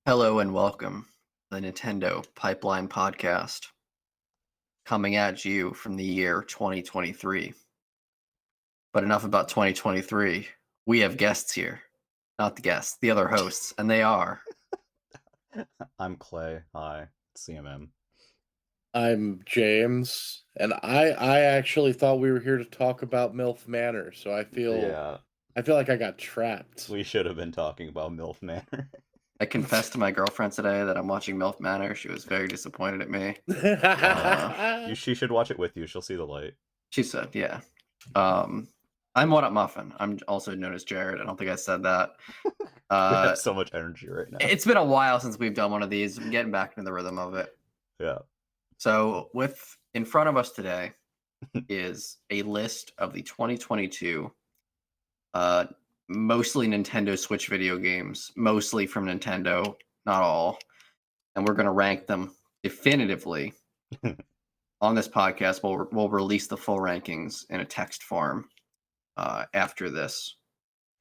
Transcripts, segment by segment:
Hello and welcome to the Nintendo Pipeline Podcast, coming at you from the year 2023. But enough about 2023. We have guests here. Not the guests, the other hosts, and they are. I'm Clay. Hi, CMM. I'm James, and I actually thought we were here to talk about MILF Manor, so I feel like I got trapped. We should have been talking about MILF Manor. I confessed to my girlfriend today that I'm watching MILF Manor. She was very disappointed at me. She should watch it with you. She'll see the light. She said, yeah. I'm What Up Muffin. I'm also known as Jared. I don't think I said that. We have so much energy right now. It's been a while since we've done one of these. I'm getting back into the rhythm of it. Yeah. So in front of us today is a list of the 2022 mostly Nintendo Switch video games, mostly from Nintendo, not all. And we're going to rank them definitively on this podcast. We'll release the full rankings in a text form after this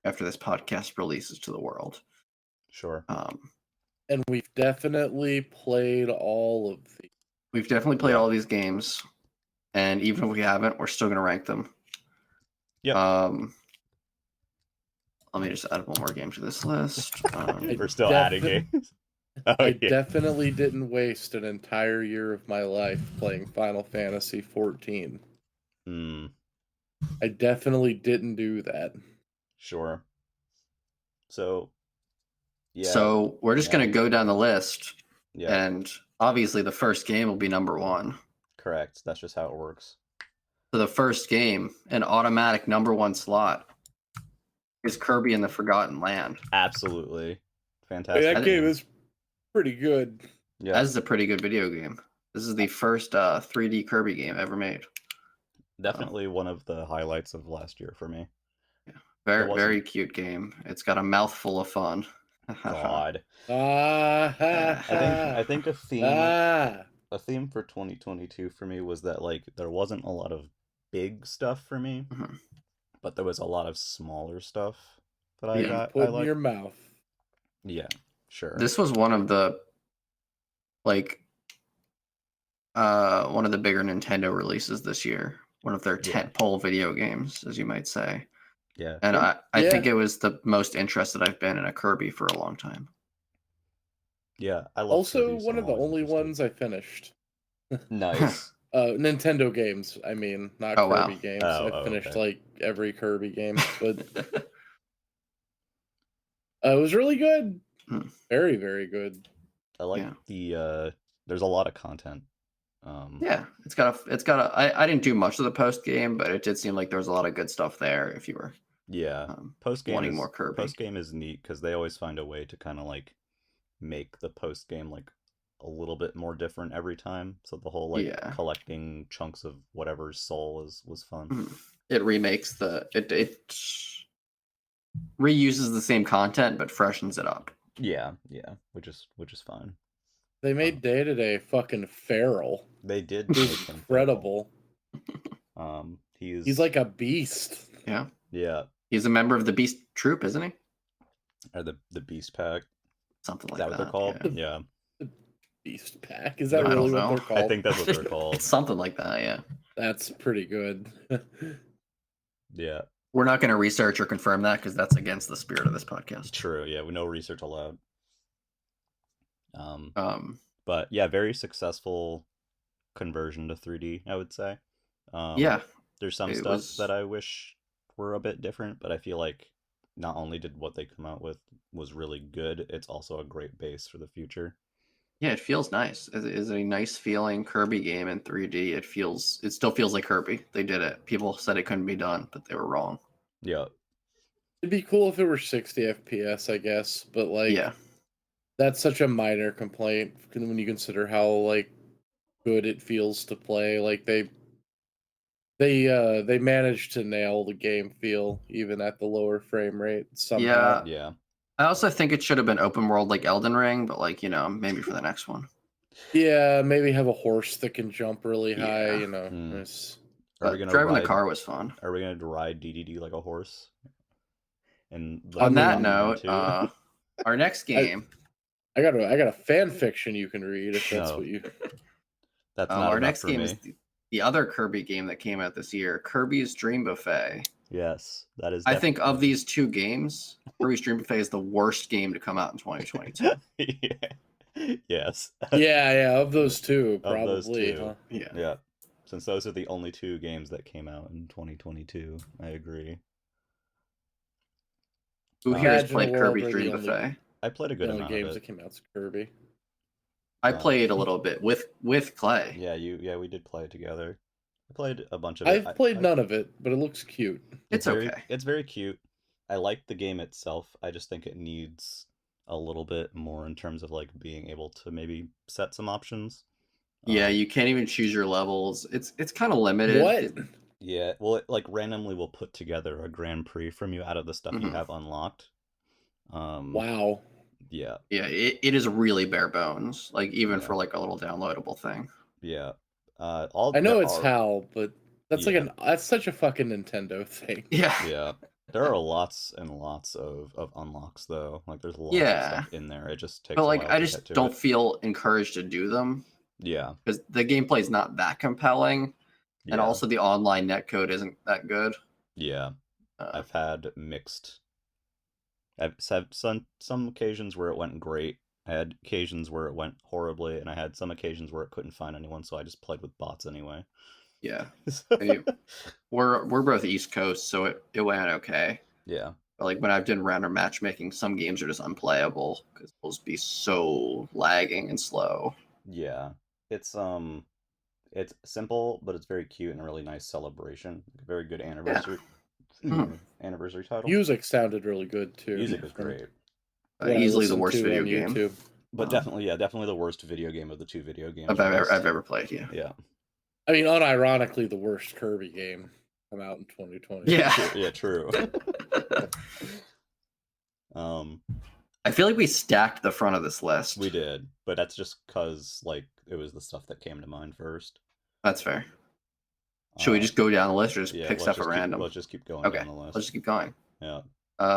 podcast releases to the world. Sure. And we've definitely played all of these. We've definitely played all these games, and even if we haven't, we're still going to rank them. Yeah. Let me just add one more game to this list. We're still adding games. I definitely didn't waste an entire year of my life playing Final Fantasy XIV. I definitely didn't do that. Sure. So, yeah. So we're just going to go down the list, and obviously the first game will be number one. Correct. That's just how it works. So the first game, an automatic number one slot, is Kirby and the Forgotten Land. Absolutely. Fantastic. That game is pretty good. Yeah. That is a pretty good video game. This is the first 3D Kirby game ever made. Definitely one of the highlights of last year for me. Yeah. Very cute game. It's got a mouthful of fun. God. I think a theme for 2022 for me was that there wasn't a lot of big stuff for me, but there was a lot of smaller stuff that I got. Put in your mouth. Yeah, sure. This was one of the bigger Nintendo releases this year. One of their tentpole video games, as you might say. Yeah. And I think it was the most interested I've been in a Kirby for a long time. Yeah, I love Also Kirby, so one of the only ones I finished. Nice. Nintendo games, I mean, not Kirby games. I've finished every Kirby game, but it was really good. Very, very good. I like there's a lot of content. It's got a I didn't do much of the post game, but it did seem like there was a lot of good stuff there if you were post game wanting more Kirby. Post game is neat because they always find a way to kind of make the post game a little bit more different every time. So the whole collecting chunks of whatever's soul was fun. It remakes it reuses the same content but freshens it up. Yeah, which is fine. They made Day-to-Day fucking feral. They did. Incredible. He's like a beast. Yeah. Yeah. He's a member of the Beast Troop, isn't he? Or the Beast Pack. Something like that. Is that what they're called? Yeah. The Beast Pack? Is that really what they're called? I think that's what they're called. It's something like that, yeah. That's pretty good. Yeah. We're not going to research or confirm that because that's against the spirit of this podcast. True, yeah. No research allowed. But yeah, very successful conversion to 3D, I would say. There's some stuff that I wish were a bit different, but I feel like not only did what they come out with was really good, it's also a great base for the future. Yeah, it feels nice. It is a nice feeling Kirby game in 3D. It still feels like Kirby. They did it. People said it couldn't be done, but they were wrong. Yeah. It'd be cool if it were 60 FPS, I guess, but that's such a minor complaint when you consider how good it feels to play. They managed to nail the game feel even at the lower frame rate somehow. Yeah. I also think it should have been open world like Elden Ring, but maybe for the next one. Yeah, maybe have a horse that can jump really high. Driving the car was fun. Are we gonna ride DDD like a horse? And on that note, our next game. I got a fan fiction you can read if that's what you. That's not our next for game me. is the other Kirby game that came out this year, Kirby's Dream Buffet. Yes, that is. I think of these two games, Kirby's Dream Buffet is the worst game to come out in 2022. Yeah. Yes. Yeah, of those two, probably. Of those two. Huh? Yeah. Since those are the only two games that came out in 2022, I agree. Who here has played Kirby's Dream Buffet? I played a good amount of games it. that came out to Kirby. I played a little bit with Clay. Yeah, we did play it together. I played a bunch of it. I've played none of it, but it looks cute. It's okay. It's very cute. I like the game itself. I just think it needs a little bit more in terms of like being able to maybe set some options. Yeah, you can't even choose your levels. It's kind of limited. What? Yeah, well, it like randomly will put together a Grand Prix from you out of the stuff you have unlocked. Wow. Yeah. Yeah, it is really bare bones. Like even for like a little downloadable thing. Yeah. I know it's HAL, but that's that's such a fucking Nintendo thing. Yeah. Yeah. There are lots and lots of unlocks though. Like there's lots of stuff in there. It just takes. But like a while I just don't feel encouraged to do them. Yeah. Because the gameplay is not that compelling, and also the online netcode isn't that good. Yeah. I've had mixed. I've had some occasions where it went great. I had occasions where it went horribly, and I had some occasions where it couldn't find anyone, so I just played with bots anyway. Yeah. I mean, we're both East Coast, so it went okay. Yeah. But like when I've done random matchmaking, some games are just unplayable because they'll just be so lagging and slow. Yeah. It's simple, but it's very cute and a really nice celebration. Like a very good anniversary. Anniversary title. Music sounded really good too. Music was great. Easily the worst video game. YouTube. But definitely the worst video game of the two video games I've ever played. Yeah. Yeah. I mean, unironically, the worst Kirby game come out in 2020. Yeah. Yeah. True. I feel like we stacked the front of this list. We did, but that's just because like it was the stuff that came to mind first. That's fair. Should we just go down the list or just pick stuff at random? Let's just keep going down the list. Let's just keep going. Yeah.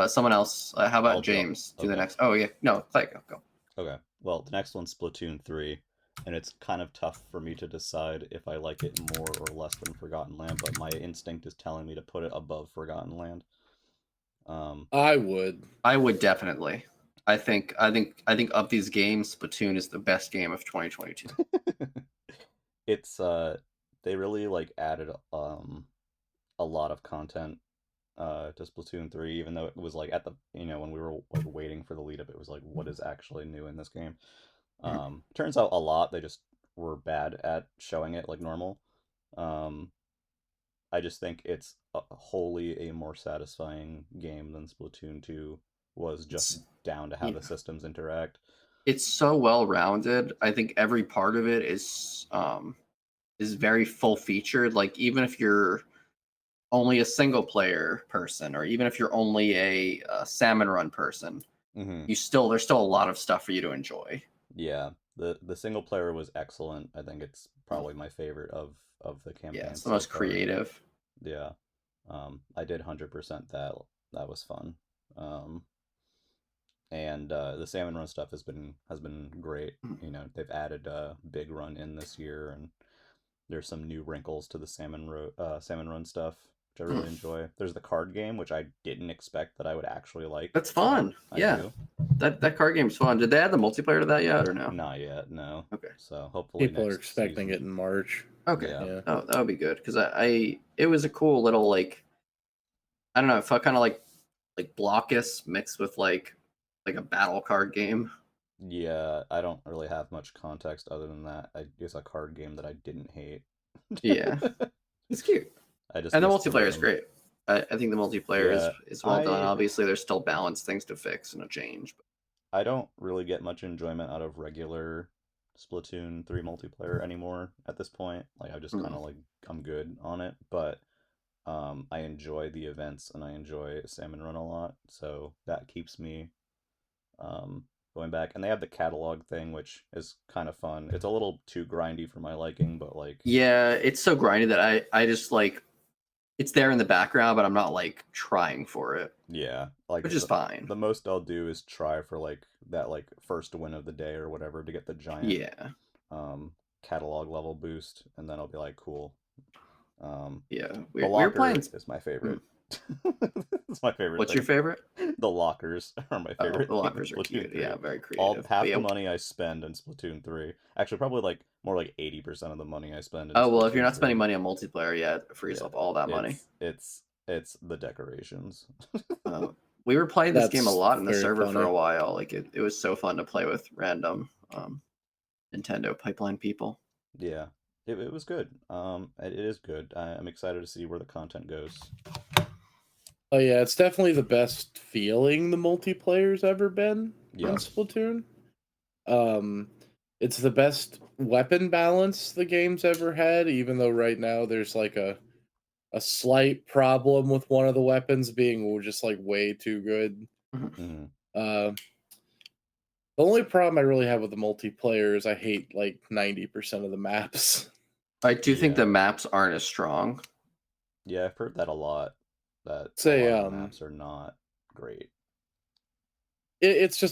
Someone else. How about James? Do the next. Oh yeah. No, Clay, go. Okay. Well, the next one's Splatoon 3, and it's kind of tough for me to decide if I like it more or less than Forgotten Land, but my instinct is telling me to put it above Forgotten Land. I would definitely. I think of these games, Splatoon is the best game of 2022. It's they really like added a lot of content to Splatoon 3, even though it was like at the when we were like waiting for the lead up, it was like what is actually new in this game. Turns out a lot. They just were bad at showing it like normal. I just think it's wholly a more satisfying game than Splatoon 2 was, just down to how the systems interact. It's so well rounded. I think every part of it is very full featured. Like even if you're only a single player person, or even if you're only a salmon run person, there's still a lot of stuff for you to enjoy. Yeah, the single player was excellent. I think it's probably my favorite of the campaign. Yeah, it's the most creative. Yeah, I did 100% that. That was fun. And the salmon run stuff has been great. They've added a big run in this year, and there's some new wrinkles to the salmon run stuff, which I really enjoy. There's the card game, which I didn't expect that I would actually like. That's fun. Yeah, that card game's fun. Did they add the multiplayer to that yet, or no? Not yet. No. Okay. So hopefully people are expecting it in March. Okay. Yeah. Oh, that would be good because it was a cool little like, I don't know, it felt kind of like Blockus mixed with like a battle card game. Yeah, I don't really have much context other than that. It's a card game that I didn't hate. Yeah, it's cute. And the multiplayer is great. I think the multiplayer is well done. Obviously, there's still balance things to fix and a change. But I don't really get much enjoyment out of regular Splatoon 3 multiplayer anymore at this point. Like I just kind of like I'm good on it, but I enjoy the events and I enjoy Salmon Run a lot, so that keeps me going back. And they have the catalog thing, which is kind of fun. It's a little too grindy for my liking, but like it's so grindy that I just like it's there in the background, but I'm not like trying for it. Yeah, like which is fine. The most I'll do is try for like that like first win of the day or whatever to get the giant catalog level boost, and then I'll be like, cool. The locker we're playing... is my favorite. It's my favorite. What's thing. your favorite? The lockers are my favorite. The lockers are cute. 3. Yeah, very creative. Half the money I spend in Splatoon 3, actually probably like more like 80% of the money I spend in well, if you're not spending money on multiplayer yet, it frees up all that money. It's the decorations. We were playing this game a lot in the server for a while. Like it was so fun to play with random Nintendo pipeline people. Yeah, it was good. It is good. I'm excited to see where the content goes. Oh yeah, it's definitely the best feeling the multiplayer's ever been in Splatoon. It's the best weapon balance the game's ever had, even though right now there's like a slight problem with one of the weapons being just like way too good. Mm-hmm. The only problem I really have with the multiplayer is I hate like 90% of the maps. I do think the maps aren't as strong. Yeah, I've heard that a lot. That a lot of the maps are not great. It's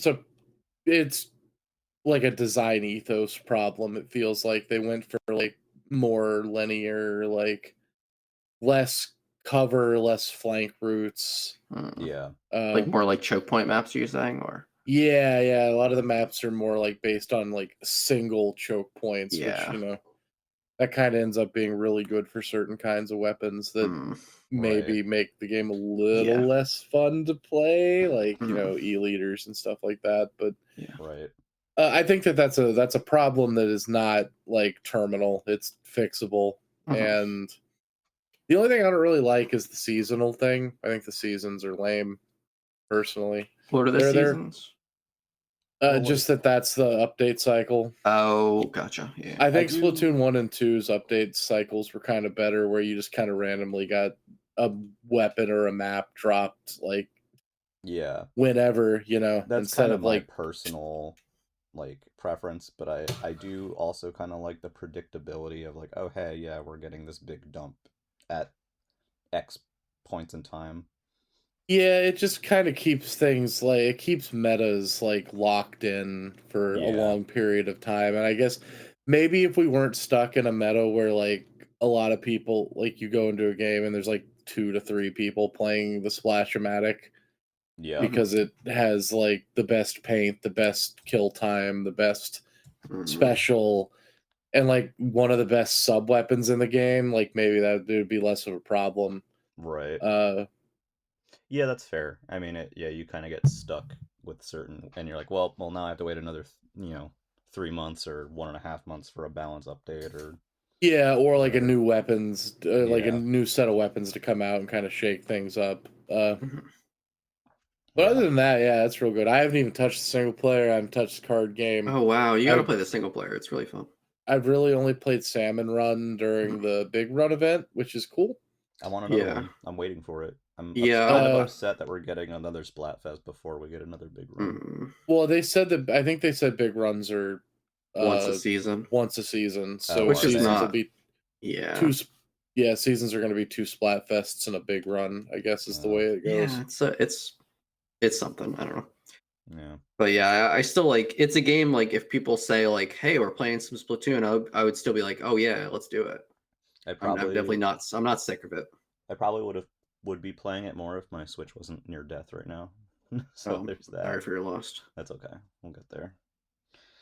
like a design ethos problem. It feels like they went for like more linear, like less cover, less flank routes. Yeah. Like more like choke point maps, you're saying, or? Yeah. A lot of the maps are more like based on like single choke points, which, that kind of ends up being really good for certain kinds of weapons that maybe make the game a little less fun to play, like, e-leaders and stuff like that. But I think that's a problem that is not like terminal. It's fixable. And the only thing I don't really like is the seasonal thing. I think the seasons are lame, personally. What are the seasons? Just that's the update cycle. Oh, gotcha. Yeah. I think Splatoon 1 and 2's update cycles were kind of better, where you just kind of randomly got a weapon or a map dropped, like, whenever, That's instead kind of my like personal like preference, but I do also kind of like the predictability of like, oh hey, yeah, we're getting this big dump at X points in time. Yeah, it just kind of keeps things like, it keeps metas like locked in for a long period of time. And I guess maybe if we weren't stuck in a meta where like a lot of people, like you go into a game and there's like 2 to 3 people playing the Splash-O-Matic, because it has like the best paint, the best kill time, the best special, and like one of the best sub weapons in the game, like maybe that would be less of a problem. Right. Yeah, that's fair. I mean, you kind of get stuck with certain, and you're like, well, now I have to wait another, 3 months or 1.5 months for a balance update, or or like a new weapons, like a new set of weapons to come out and kind of shake things up. But other than that, it's real good. I haven't even touched the single player. I haven't touched the card game. Oh wow, you got to play the single player. It's really fun. I've really only played Salmon Run during the Big Run event, which is cool. I want another one. I'm waiting for it. I'm kind of upset that we're getting another Splatfest before we get another big run. Well, they said that, I think they said big runs are once a season. So which seasons is not. Will be seasons are going to be 2 Splatfests and a big run, I guess is the way it goes. Yeah, it's something. I don't know. Yeah. But yeah, I still like, it's a game, like if people say like, hey, we're playing some Splatoon, I would still be like, oh yeah, let's do it. I'm definitely not, I'm not sick of it. I probably would be playing it more if my Switch wasn't near death right now. So there's that. Sorry for your loss. That's okay. We'll get there.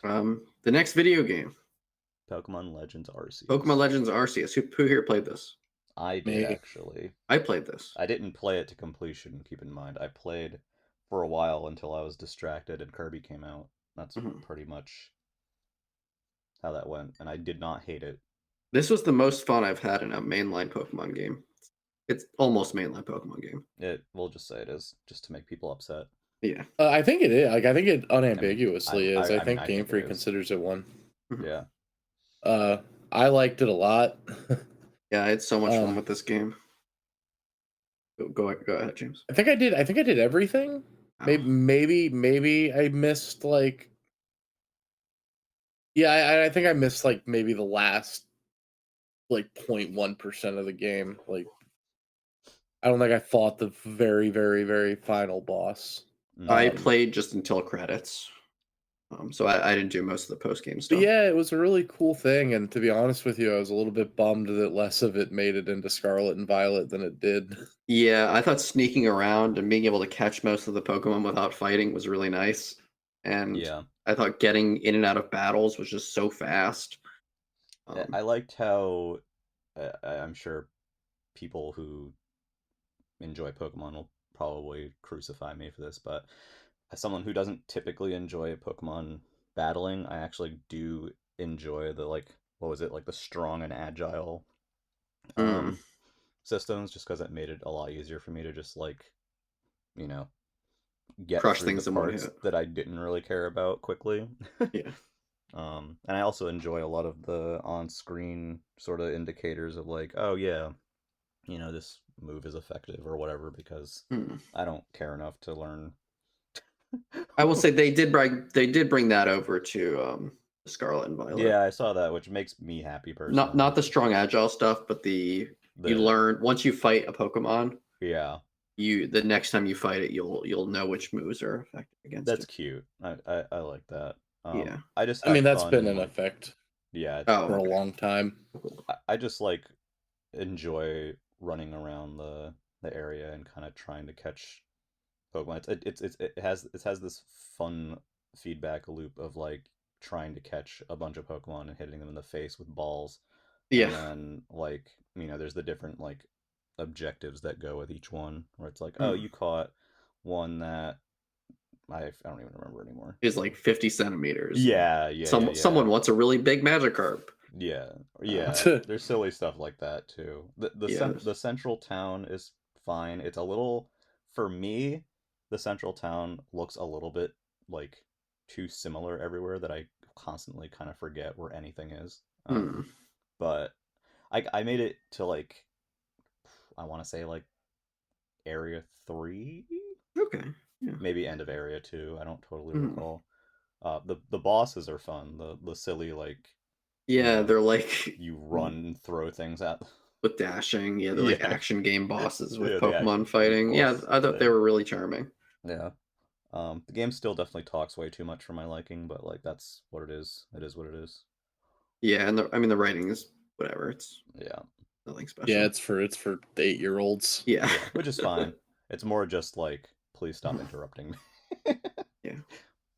The next video game. Pokemon Legends Arceus. Pokemon Legends Arceus. Who here played this? I did, actually. I played this. I didn't play it to completion, keep in mind. I played for a while until I was distracted and Kirby came out. That's pretty much how that went, and I did not hate it. This was the most fun I've had in a mainline Pokemon game. It's almost mainline Pokemon game. We'll just say it is, just to make people upset. Yeah. I think it is. Like, I think it unambiguously is. I think I Game think Freak considers it one. Yeah. I liked it a lot. Yeah, I had so much fun with this game. Go ahead, James. I think I did everything. Oh. Maybe I missed like. Yeah, I think I missed like maybe the last like 0.1% of the game. Like, I don't think I fought the very, very, very final boss. I played just until credits. So I didn't do most of the post game stuff. But yeah, it was a really cool thing, and to be honest with you, I was a little bit bummed that less of it made it into Scarlet and Violet than it did. Yeah, I thought sneaking around and being able to catch most of the Pokemon without fighting was really nice. And Yeah. I thought getting in and out of battles was just so fast. I liked how I'm sure people who enjoy Pokemon will probably crucify me for this, but as someone who doesn't typically enjoy Pokemon battling, I actually do enjoy the what was it, like the strong and agile systems, just because it made it a lot easier for me to just get crush through things the in one parts hit that I didn't really care about quickly. Yeah. And I also enjoy a lot of the on-screen sort of indicators of like, oh yeah, this move is effective or whatever, because I don't care enough to learn. I will say they did bring that over to Scarlet and Violet. Yeah, I saw that, which makes me happy personally. Not the strong agile stuff, but you learn once you fight a Pokemon. Yeah. The next time you fight it, you'll know which moves are effective against That's it. cute. I like that. Yeah. I mean, that's been in effect. Yeah. For a long time. I just enjoy running around the area and kind of trying to catch Pokemon. It has this fun feedback loop of like trying to catch a bunch of Pokemon and hitting them in the face with balls. Yeah. And then there's the different objectives that go with each one, where it's like, oh, you caught one that I don't even remember anymore. Is like 50 centimeters. Yeah. Someone wants a really big Magikarp. Yeah. There's silly stuff like that too. The central town is fine. It's a little, for me, the central town looks a little bit too similar everywhere, that I constantly kind of forget where anything is. But I made it to I want to say area 3. Okay. Yeah. Maybe end of area 2. I don't totally recall. The bosses are fun. The silly they're like you run and throw things at them. With dashing. Yeah, they're like action game bosses with Pokemon fighting. Yeah, I thought they were really charming. Yeah. The game still definitely talks way too much for my liking, but that's what it is. It is what it is. Yeah, and the writing is whatever. It's nothing special. Yeah, it's for 8-year-olds. Yeah. Which is fine. It's more just please stop interrupting me. Yeah.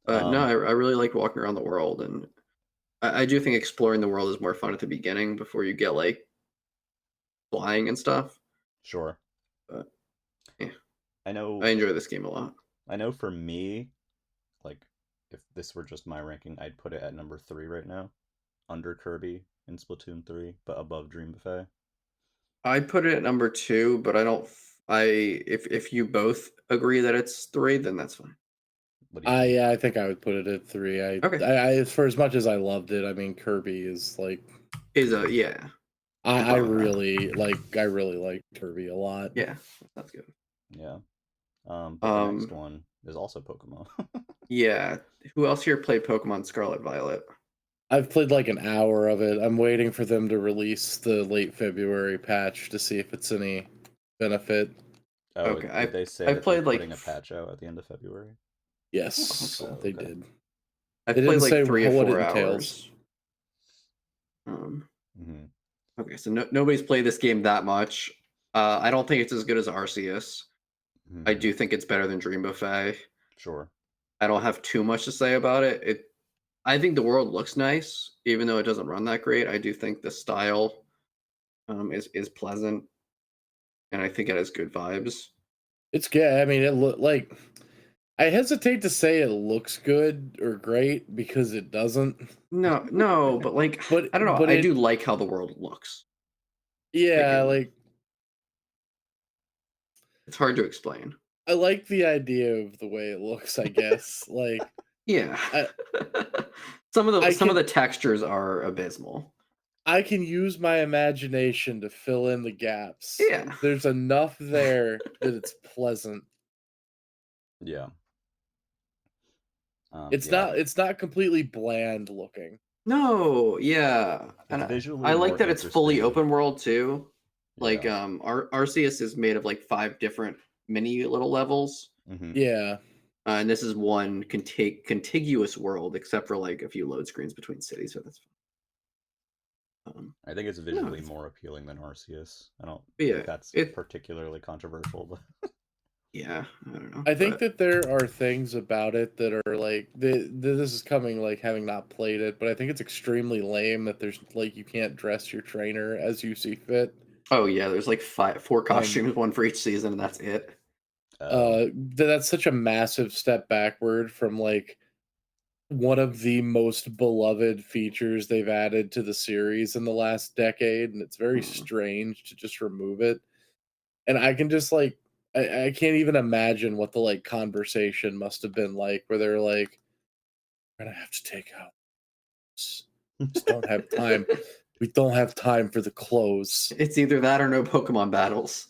No, I really like walking around the world, and I do think exploring the world is more fun at the beginning before you get flying and stuff. Sure. But yeah. I enjoy this game a lot. I know for me, if this were just my ranking, I'd put it at number 3 right now, under Kirby in Splatoon 3, but above Dream Buffet. I'd put it at number 2, but if you both agree that it's 3, then that's fine. I think I would put it at 3. I for as much as I loved it, I mean, Kirby is yeah. I really like Kirby a lot. Yeah, that's good. Yeah. But the next one is also Pokemon. Yeah. Who else here played Pokemon Scarlet Violet? I've played an hour of it. I'm waiting for them to release the late February patch to see if it's any benefit. Oh, okay. Did they say that they're putting a patch out at the end of February? Yes, they did. I played 3 or 4 hours. Okay, so nobody's played this game that much. I don't think it's as good as Arceus. I do think it's better than Dream Buffet. Sure. I don't have too much to say about it. I think the world looks nice, even though it doesn't run that great. I do think the style is pleasant, and I think it has good vibes. It's good. I mean, it I hesitate to say it looks good or great because it doesn't. No, but but I don't know. I do like how the world looks. Yeah, it's hard to explain. I like the idea of the way it looks, I guess. Yeah. Some of the textures are abysmal. I can use my imagination to fill in the gaps. Yeah. There's enough there that it's pleasant. Yeah. It's not completely bland looking. No, yeah. And I like that it's fully open world too. Arceus is made of 5 different mini little levels. Yeah. And this is one contiguous world, except for like a few load screens between cities. So that's fun. I think it's visually more appealing than Arceus. I don't yeah, think that's particularly controversial, but yeah, I don't know. I think that there are things about it that are like this is coming like having not played it, but I think it's extremely lame that there's like you can't dress your trainer as you see fit. Oh yeah, there's like 4 costumes, one for each season, and that's it. That's such a massive step backward from like one of the most beloved features they've added to the series in the last decade, and it's very strange to just remove it. And I can just like I can't even imagine what the like conversation must have been like where they're like, we're gonna have to take out just don't have time. We don't have time for the clothes. It's either that or no Pokemon battles.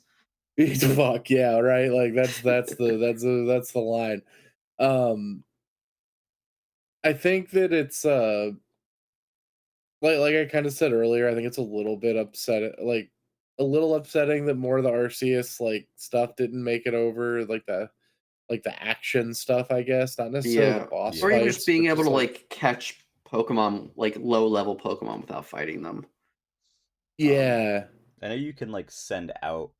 Fuck yeah, right? Like that's the line. I think that it's like I kind of said earlier, I think it's a little bit like a little upsetting that more of the Arceus like stuff didn't make it over, like the action stuff, I guess, not necessarily the boss or fights, even just being able to like catch Pokemon, like low level Pokemon without fighting them. Yeah. I know you can like send out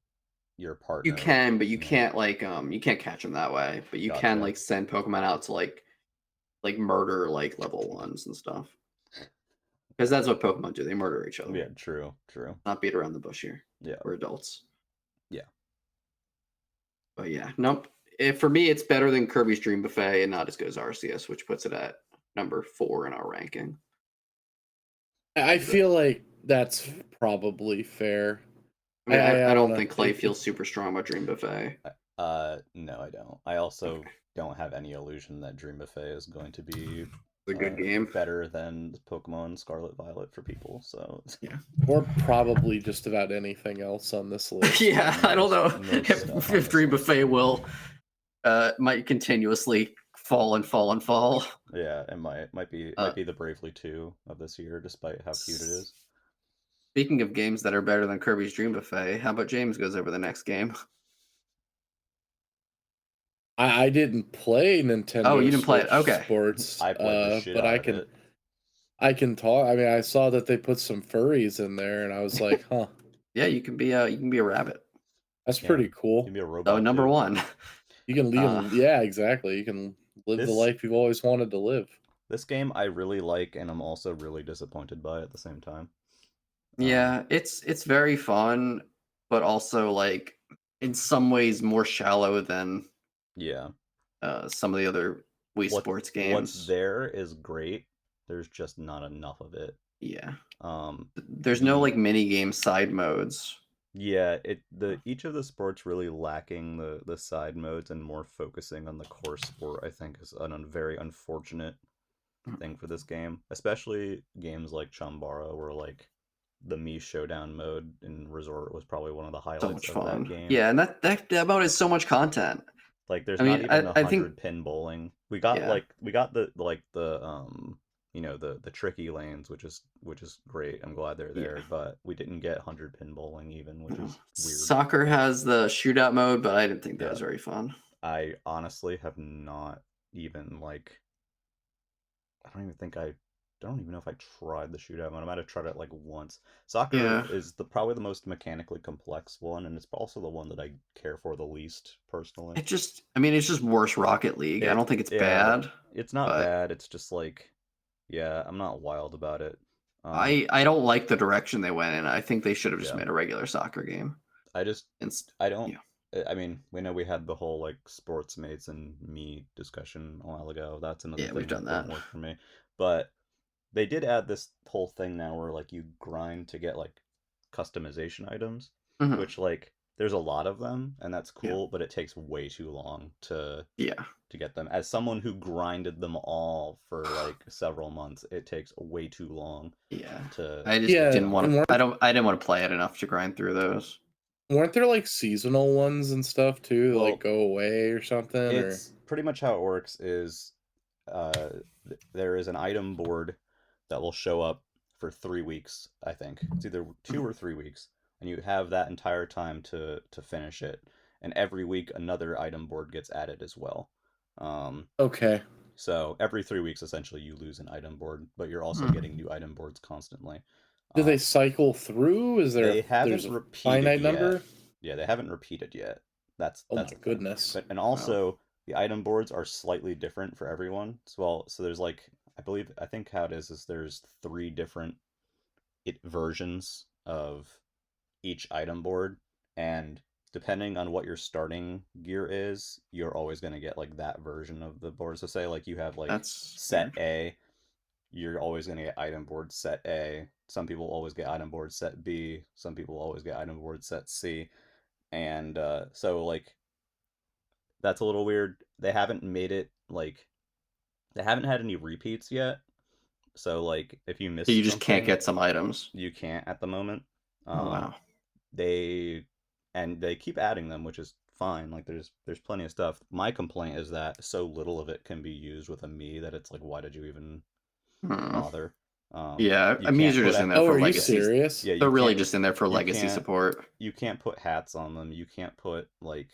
your partner. You can, but you can't like you can't catch them that way. But you can like send Pokemon out to like murder like level 1s and stuff. Because that's what Pokemon do. They murder each other. Yeah, true. Not beat around the bush here. Yeah. We're adults. Yeah. But yeah, nope. For me, it's better than Kirby's Dream Buffet and not as good as Arceus, which puts it at number 4 in our ranking. I feel like that's probably fair. I mean, I don't think Clay feels super strong about Dream Buffet. No, I don't. I also don't have any illusion that Dream Buffet is going to be a good game, better than Pokemon Scarlet Violet for people. So yeah, or probably just about anything else on this list. Yeah, I don't know if Dream Buffet will might continuously fall and fall and fall. Yeah, it might be the Bravely 2 of this year, despite how cute it is. Speaking of games that are better than Kirby's Dream Buffet, how about James goes over the next game? I didn't play Nintendo. Oh, you didn't play it? Okay. Sports. I played the shit but out of it. I can talk. I mean, I saw that they put some furries in there, and I was like, huh. Yeah, you can be a rabbit. That's pretty cool. You can be a robot. Oh, number 1. You can leave. Yeah, exactly. You can live the life you've always wanted to live. This game I really like, and I'm also really disappointed by at the same time. Yeah, it's very fun, but also like in some ways more shallow than some of the other Wii Sports games. What's there is great. There's just not enough of it. Yeah. There's no like mini game side modes. Yeah, each of the sports really lacking the side modes and more focusing on the core sport, I think, is a very unfortunate thing for this game. Especially games like Chambara, where like the Mii Showdown mode in Resort was probably one of the highlights of that game. Yeah, and that mode is so much content. Like there's not even 100 pin bowling. We got the the tricky lanes, which is great. I'm glad they're there, but we didn't get 100 pin bowling even, which is weird. Soccer has the shootout mode, but I didn't think that was very fun. I honestly have not even I don't even know if I tried the shootout mode. I might have tried it like once. Soccer is probably the most mechanically complex one, and it's also the one that I care for the least personally. It's just worse Rocket League. I don't think it's bad. It's not bad. It's just like, I'm not wild about it. I don't like the direction they went in. I think they should have just made a regular soccer game. I mean, we know we had the whole like sports mates and me discussion a while ago. That's another thing we've done that. Didn't work for me. But they did add this whole thing now where like you grind to get like customization items, which like there's a lot of them, and that's cool, but it takes way too long to get them. As someone who grinded them all for like several months, it takes way too long. Yeah. I just didn't want to. I didn't want to play it enough to grind through those. Weren't there like seasonal ones and stuff too, like go away or something? It's pretty much how it works. Is there is an item board that will show up for 3 weeks. I think it's either 2 or 3 weeks, and you have that entire time to finish it. And every week another item board gets added as well. Okay. So every 3 weeks, essentially, you lose an item board, but you're also getting new item boards constantly. Do they cycle through? Is there there's a finite number? Yeah, they haven't repeated yet. That's my the goodness. thing. And also the item boards are slightly different for everyone. So there's like I think how it is there's 3 different versions of each item board, and depending on what your starting gear is, you're always going to get like that version of the board. So say like you have like set A, you're always going to get item board set A. Some people always get item board set B. Some people always get item board set C. And so like that's a little weird. They haven't made it like they haven't had any repeats yet. So like if you miss, you just can't get some items. You can't at the moment. Oh wow. They keep adding them, which is fine. Like there's plenty of stuff. My complaint is that so little of it can be used with a Mii that it's like, why did you even bother? Yeah, Mii's are just in there for legacy. Are you serious? Yeah, they're really just in there for legacy support. You can't put hats on them. You can't put like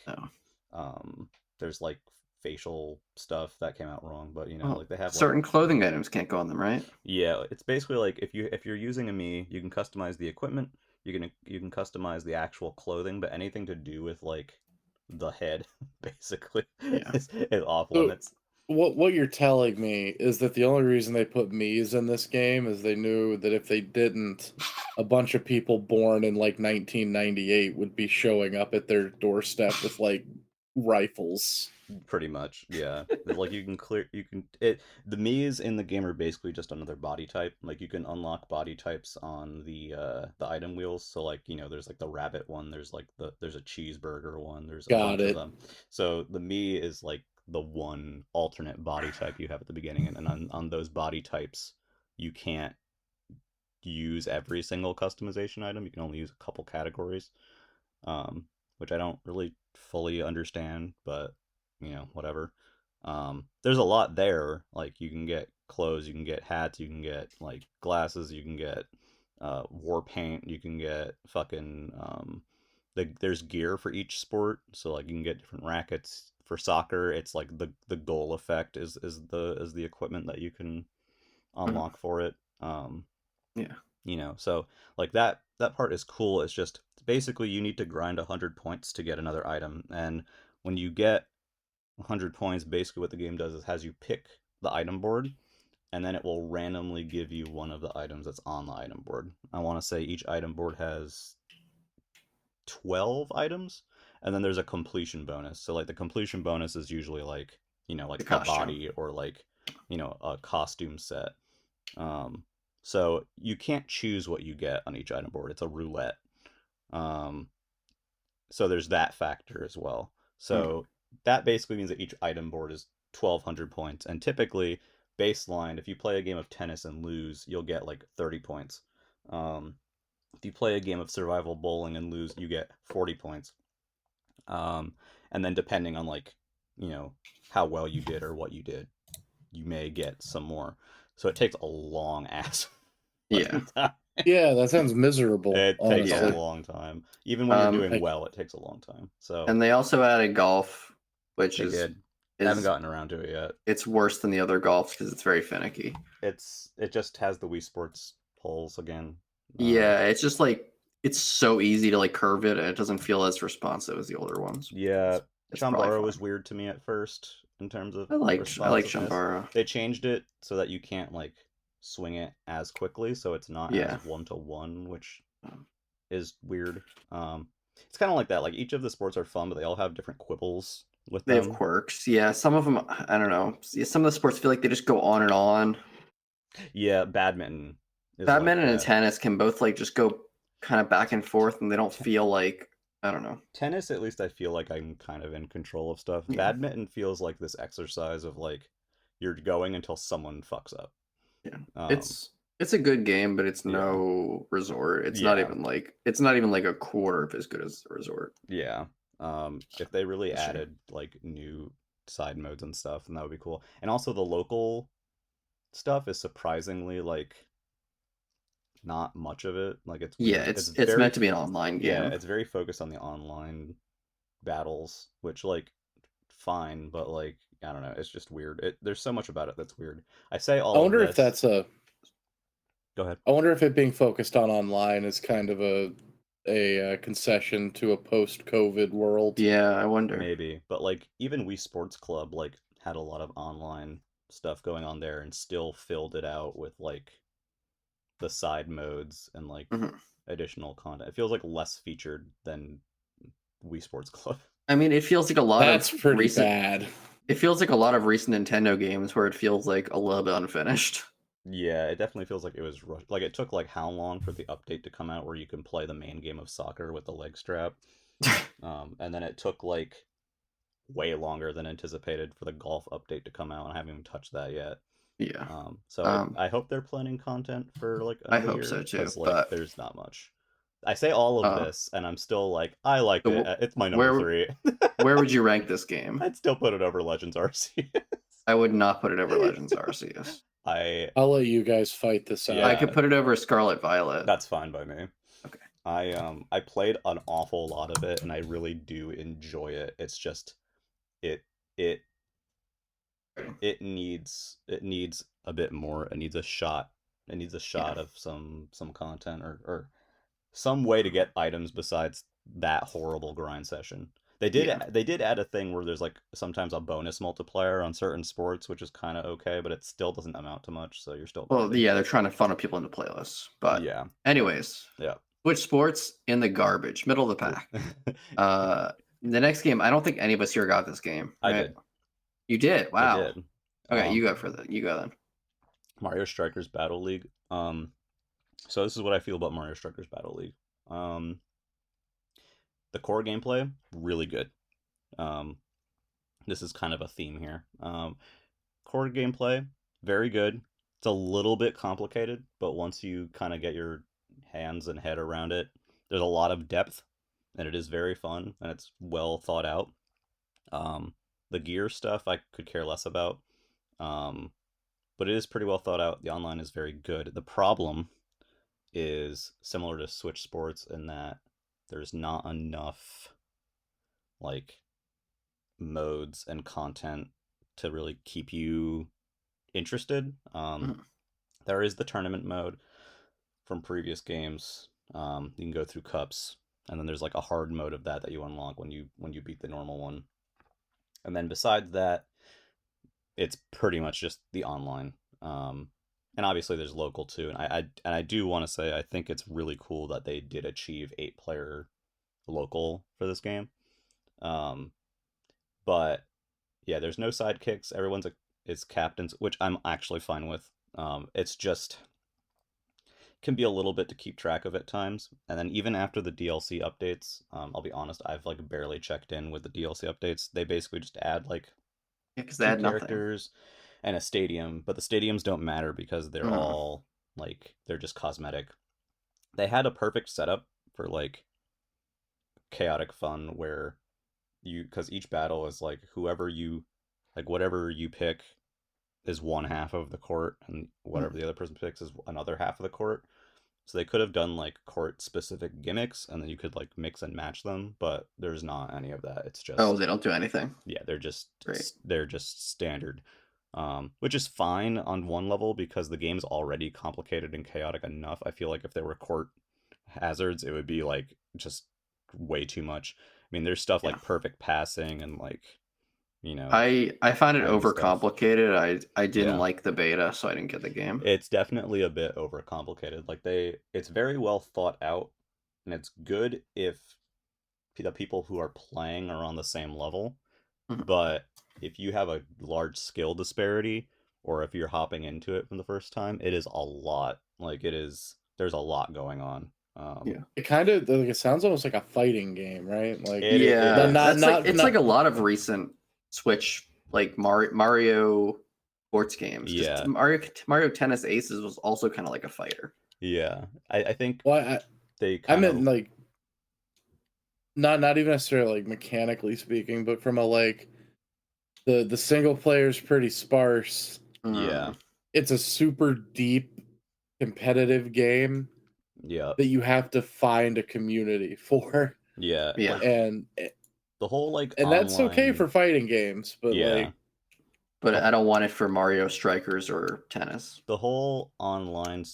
there's like facial stuff that came out wrong, but like they have certain clothing items can't go on them, right? Yeah, it's basically like if you're using a Mii, you can customize the equipment, you can customize the actual clothing, but anything to do with like the head basically is off limits. What you're telling me is that the only reason they put Mii's in this game is they knew that if they didn't, a bunch of people born in like 1998 would be showing up at their doorstep with like rifles. Pretty much, yeah. Like the Mii's in the game are basically just another body type. Like you can unlock body types on the item wheels. So like there's like the rabbit one. There's like there's a cheeseburger one. There's a bunch of them. So the Mii is like the one alternate body type you have at the beginning, and on those body types, you can't use every single customization item. You can only use a couple categories, which I don't really fully understand, but whatever. There's a lot there. Like you can get clothes, you can get hats, you can get like glasses, you can get war paint, you can get fucking there's gear for each sport. So like you can get different rackets. For soccer, it's like the goal effect is the equipment that you can unlock for it. So like that part is cool. It's just basically you need to grind 100 points to get another item, and when you get 100 points, basically what the game does is has you pick the item board, and then it will randomly give you one of the items that's on the item board. I want to say each item board has 12 items, and then there's a completion bonus. So like the completion bonus is usually like like a body or like a costume set. So you can't choose what you get on each item board. It's a roulette. So there's that factor as well. So that basically means that each item board is 1,200 points, and typically baseline, if you play a game of tennis and lose, you'll get like 30 points. If you play a game of survival bowling and lose, you get 40 points. And then depending on like how well you did or what you did, you may get some more. So it takes a long ass yeah, that sounds miserable. It takes a long time. Even when you're doing well, it takes a long time. So and they also added golf, which I haven't gotten around to it yet. It's worse than the other golfs because it's very finicky. It just has the Wii Sports polls again. Yeah, it's just like it's so easy to like curve it, and it doesn't feel as responsive as the older ones. Yeah, Chambara was weird to me at first in terms of I like Chambara. They changed it so that you can't like swing it as quickly, so it's not as 1-to-1, which is weird. It's kind of like that. Like each of the sports are fun, but they all have different quibbles with them. They have quirks. Yeah, some of them I don't know. Some of the sports feel like they just go on and on. Yeah, badminton and tennis can both like just go kind of back and forth, and they don't feel like I don't know. Tennis, at least I feel like I'm kind of in control of stuff. Yeah. Badminton feels like this exercise of like you're going until someone fucks up. Yeah, it's a good game, but it's no resort. It's not even like a quarter of as good as the resort. Yeah. If they really added like new side modes and stuff, then that would be cool. And also the local stuff is surprisingly like not much of it. Like it's meant to be an online game. Yeah, it's very focused on the online battles, which like fine, but like I don't know. It's just weird. There's so much about it that's weird. I say all. I wonder of this, if that's a. Go ahead. I wonder if it being focused on online is kind of a concession to a post-COVID world. Yeah, I wonder. Maybe, but like even Wii Sports Club like had a lot of online stuff going on there and still filled it out with like the side modes and like additional content. It feels like less featured than Wii Sports Club. I mean, it feels like a lot That's of pretty recent, bad. It feels like a lot of recent Nintendo games where it feels like a little bit unfinished. Yeah, it definitely feels like it was rushed. Like it took like how long for the update to come out where you can play the main game of soccer with the leg strap. And then it took like way longer than anticipated for the golf update to come out, and I haven't even touched that yet. Yeah. I hope they're planning content for like I another hope year, so too. like, but there's not much. I say all of this, and I'm still like, I liked it. It's my number 3. Where would you rank this game? I'd still put it over Legends Arceus. I would not put it over Legends Arceus. I'll let you guys fight this out. Yeah. I could put it over Scarlet Violet. That's fine by me. Okay. I played an awful lot of it, and I really do enjoy it. It's just it needs a bit more. It needs a shot. It needs a shot of some content or some way to get items besides that horrible grind session. They did add a thing where there's like sometimes a bonus multiplier on certain sports, which is kind of okay, but it still doesn't amount to much. So you're still they're trying to funnel people into playlists. But yeah. Anyways, Switch Sports in the garbage, middle of the pack. The next game, I don't think any of us here got this game. Right? I did. You did? Wow. I did. Okay, you go then. Mario Strikers Battle League. So this is what I feel about Mario Strikers Battle League. The core gameplay, really good. This is kind of a theme here. Core gameplay, very good. It's a little bit complicated, but once you kind of get your hands and head around it, there's a lot of depth, and it is very fun, and it's well thought out. The gear stuff I could care less about, but it is pretty well thought out. The online is very good. The problem is similar to Switch Sports in that there's not enough like modes and content to really keep you interested. There is the tournament mode from previous games. You can go through cups, and then there's like a hard mode of that you unlock when you beat the normal one. And then besides that, it's pretty much just the online. And obviously there's local too. And I do want to say I think it's really cool that they did achieve 8-player local for this game. But yeah, there's no sidekicks. Everyone's is captains, which I'm actually fine with. It's just can be a little bit to keep track of at times. And then even after the DLC updates, I'll be honest, I've like barely checked in with the DLC updates. They basically just add like because they add characters and a stadium, but the stadiums don't matter because they're all like they're just cosmetic. They had a perfect setup for like chaotic fun where because each battle is like whatever you pick is one half of the court, and whatever the other person picks is another half of the court. So they could have done like court specific gimmicks, and then you could like mix and match them, but there's not any of that. It's just they don't do anything. Yeah, they're just standard, which is fine on one level because the game's already complicated and chaotic enough. I feel like if there were court hazards, it would be like just way too much. I mean, there's stuff like perfect passing and like, you know, I found it overcomplicated. I didn't like the beta, so I didn't get the game. It's definitely a bit overcomplicated. Like it's very well thought out, and it's good if the people who are playing are on the same level. But if you have a large skill disparity, or if you're hopping into it from the first time, it is a lot. Like there's a lot going on. It kind of like it sounds almost like a fighting game, right? Like it's like a lot of recent Switch like Mario sports games. Yeah, Mario Tennis Aces was also kind of like a fighter. Yeah, I think. Well, I meant like not even necessarily like mechanically speaking, but from a like the single player is pretty sparse. Yeah, it's a super deep competitive game. Yeah, that you have to find a community for. Yeah, and the whole like and online... that's okay for fighting games, but like but I don't want it for Mario Strikers or tennis. The whole online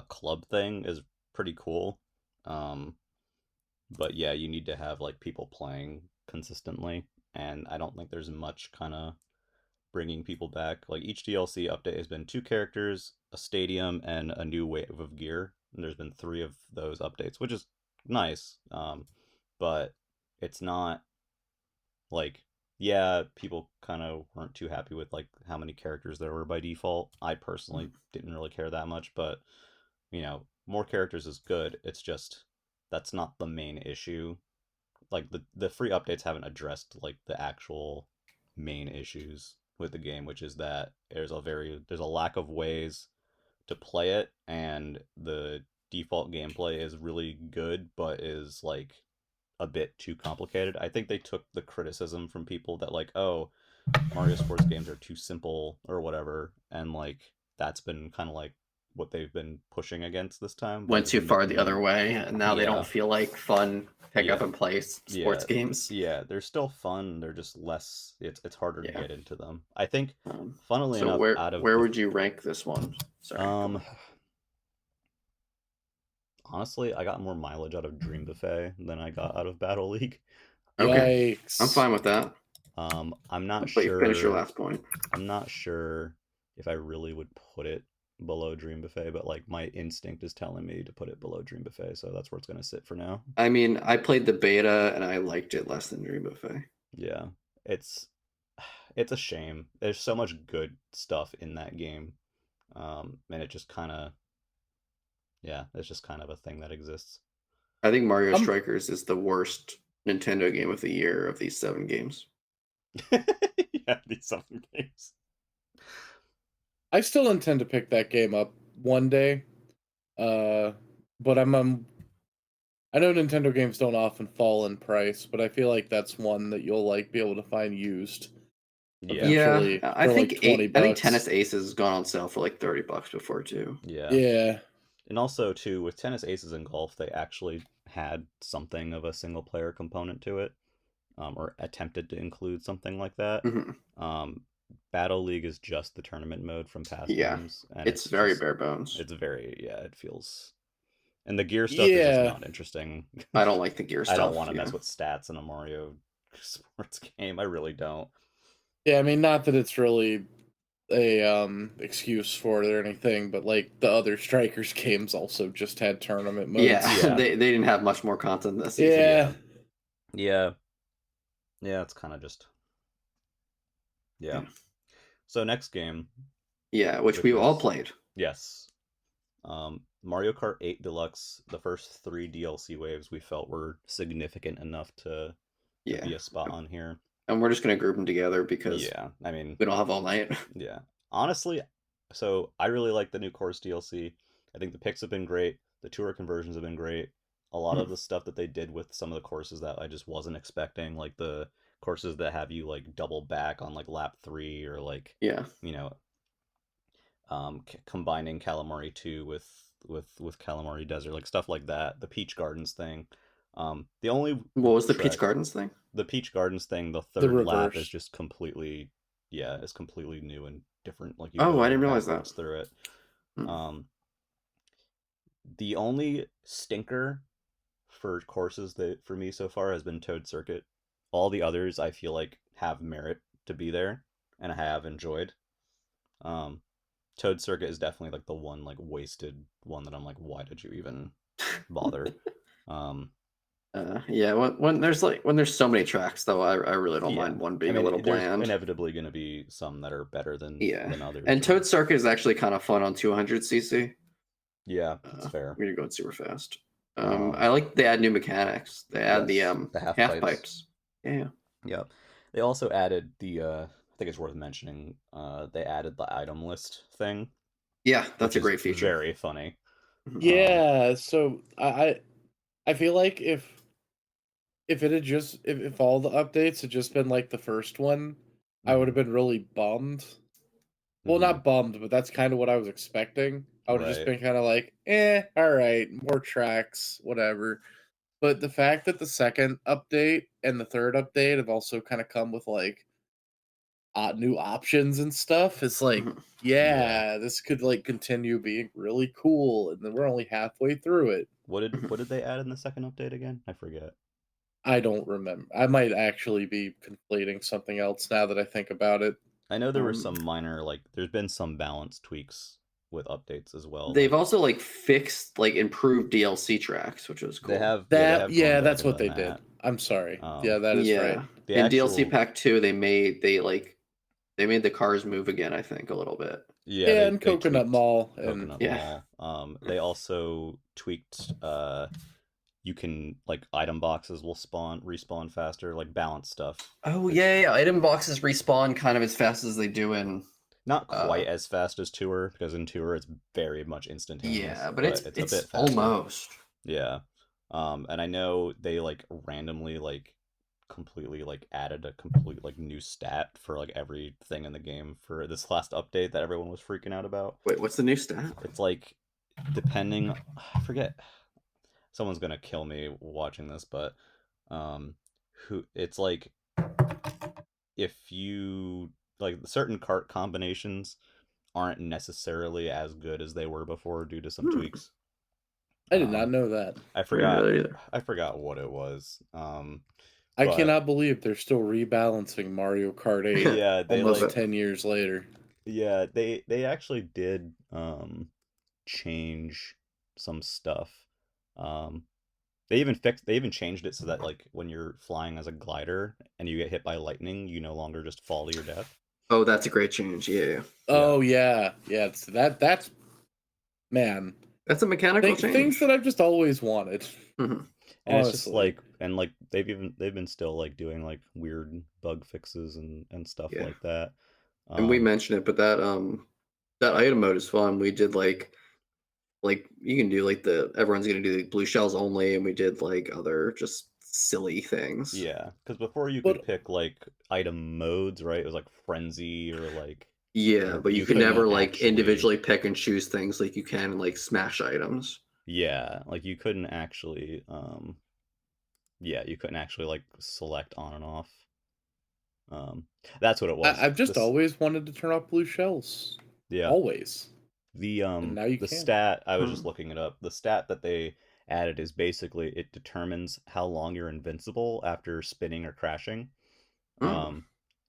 club thing is pretty cool. But yeah, you need to have like people playing consistently, and I don't think there's much kind of bringing people back. Like each DLC update has been 2 characters, a stadium, and a new wave of gear. And there's been 3 of those updates, which is nice. But it's not like, yeah, people kind of weren't too happy with like how many characters there were by default. I personally didn't really care that much, but more characters is good. It's just that's not the main issue. Like the free updates haven't addressed like the actual main issues with the game, which is that there's a lack of ways to play it, and the default gameplay is really good, but is like a bit too complicated. I think they took the criticism from people that like, oh, Mario sports games are too simple or whatever, and like that's been kind of like what they've been pushing against this time. Went too far the other way, and now they don't feel like fun pick up and play sports games. Yeah, they're still fun. They're just less. It's harder to get into them. I think, funnily enough, where would you rank this one? Sorry. Honestly, I got more mileage out of Dream Buffet than I got out of Battle League. Okay, I'm fine with that. I'm not sure. You finish your last point. I'm not sure if I really would put it below Dream Buffet, but like my instinct is telling me to put it below Dream Buffet, so that's where it's gonna sit for now. I mean, I played the beta and I liked it less than Dream Buffet. Yeah, it's a shame. There's so much good stuff in that game, and it just kind of, it's just kind of a thing that exists. I think Mario Strikers is the worst Nintendo game of the year of these 7 games. Yeah, these 7 games. I still intend to pick that game up one day, but I know Nintendo games don't often fall in price, but I feel like that's one that you'll like be able to find used. Yeah, I think like I think Tennis Aces has gone on sale for like $30 before too. Yeah. And also too, with Tennis Aces and Golf, they actually had something of a single player component to it, or attempted to include something like that. Battle League is just the tournament mode from past games, and it's very bare bones. It's very it feels, and the gear stuff is just not interesting. I don't like the gear stuff. I don't want to mess with stats in a Mario sports game. I really don't. Yeah, I mean, not that it's really a excuse for it or anything, but like the other Strikers games also just had tournament modes. Yeah. they didn't have much more content this season. Yeah, it's kind of just So next game, which we've all played. Yes. Mario Kart 8 Deluxe, the first 3 DLC waves we felt were significant enough to be a spot on here. And we're just going to group them together because I mean, we don't have all night. Yeah. Honestly, so I really like the new course DLC. I think the picks have been great. The tour conversions have been great. A lot of the stuff that they did with some of the courses that I just wasn't expecting, like the courses that have you like double back on like lap 3, or like combining Calamari 2 with Calamari Desert, like stuff like that. The Peach Gardens thing. What was the Peach Gardens thing? The Peach Gardens thing, the third lap is just completely it's completely new and different. Like I didn't realize that. Through it. The only stinker for courses that for me so far has been Toad Circuit. All the others I feel like have merit to be there, and I have enjoyed. Toad Circuit is definitely like the one like wasted one that I'm like, why did you even bother? When there's so many tracks though, I really don't mind one being a little bland. There's inevitably going to be some that are better than others. And Toad Circuit is actually kind of fun on 200cc. Yeah, that's fair. We're going super fast. I like they add new mechanics. They add the half pipes. Yeah. They also added the I think it's worth mentioning, they added the item list thing. Yeah, that's a great feature. Very funny. Yeah, so I feel like if it had just if all the updates had just been like the first one, I would have been really bummed. Well, not bummed, but that's kind of what I was expecting. I would have just been kind of like, all right, more tracks, whatever. But the fact that the second update and the third update have also kind of come with like new options and stuff. It's like, Yeah. this could like continue being really cool, and then we're only halfway through it. What did they add in the second update again? I forget. I don't remember. I might actually be conflating something else now that I think about it. I know there were some minor, like, there's been some balance tweaks with updates as well. They've also like fixed, like improved DLC tracks, which was cool. They have that. Yeah, That's what they did. I'm sorry. Yeah, that is right. In DLC Pack 2, they made the cars move again, I think, a little bit. Yeah, and Coconut Mall. Mall. They also tweaked you can, like, item boxes will respawn faster, like balance stuff. Oh yeah, item boxes respawn kind of as fast as they do in not quite as fast as Tour, because in Tour it's very much instantaneous. Yeah, but it's a bit faster. Almost. Yeah. And I know they like randomly like completely like added a complete like new stat for like everything in the game for this last update that everyone was freaking out about. Wait, what's the new stat? It's like depending, I forget. Someone's gonna kill me watching this, but it's like if you like certain cart combinations aren't necessarily as good as they were before due to some tweaks. I did not know that. I forgot what it was. I cannot believe they're still rebalancing Mario Kart 8. Yeah, almost 10 years later. Yeah, they actually did change some stuff. They even changed it so that like when you're flying as a glider and you get hit by lightning, you no longer just fall to your death. Oh, that's a great change. Yeah. Oh yeah. That's man. That's a mechanical change. Things that I've just always wanted. And it's just like, and like they've been still like doing like weird bug fixes and stuff like that. And we mentioned it, but that item mode is fun. We did like you can do like everyone's gonna do blue shells only, and we did like other just silly things. Yeah, because before you could pick like item modes, right? It was like frenzy or like. Yeah, but you could never like individually pick and choose things like you can like Smash items. Yeah, like you couldn't actually you couldn't actually like select on and off. That's what it was. I've just always wanted to turn off blue shells. Yeah. Always. The stat, I was just looking it up. The stat that they added is basically it determines how long you're invincible after spinning or crashing.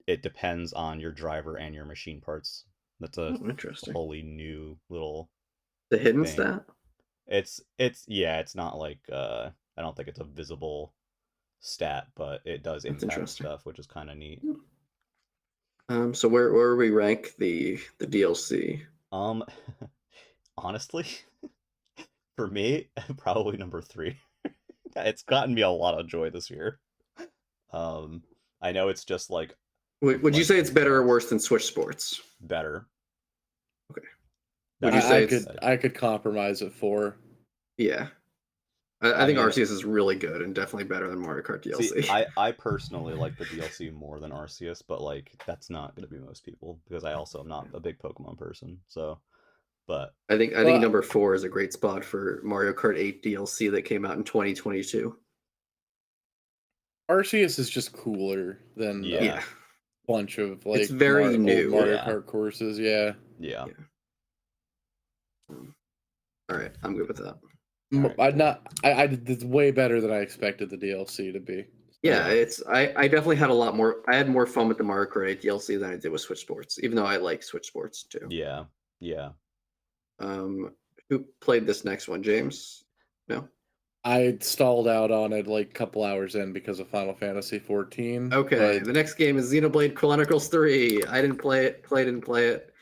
It depends on your driver and your machine parts. That's a wholly new little hidden thing. Stat. It's not like I don't think it's a visible stat, but it does impact stuff, which is kind of neat. So where we rank the DLC? Honestly, for me, probably number 3. It's gotten me a lot of joy this year. I know it's just like. Would you say it's better or worse than Switch Sports? Better. Okay. Would you say I could compromise at 4? Yeah. I think Arceus is really good and definitely better than Mario Kart DLC. See, I personally like the DLC more than Arceus, but like that's not going to be most people because I also am not a big Pokemon person. So, but I think number 4 is a great spot for Mario Kart 8 DLC that came out in 2022. Arceus is just cooler than bunch of like it's very new Mario Kart courses. Yeah. All right, I'm good with that. It's way better than I expected the DLC to be. Yeah, I definitely had I had more fun with the Mario Kart 8 DLC than I did with Switch Sports, even though I like Switch Sports too. Yeah. Who played this next one? James? No. I stalled out on it like a couple hours in because of Final Fantasy 14. Okay, the next game is Xenoblade Chronicles 3. I didn't play it. Didn't play it.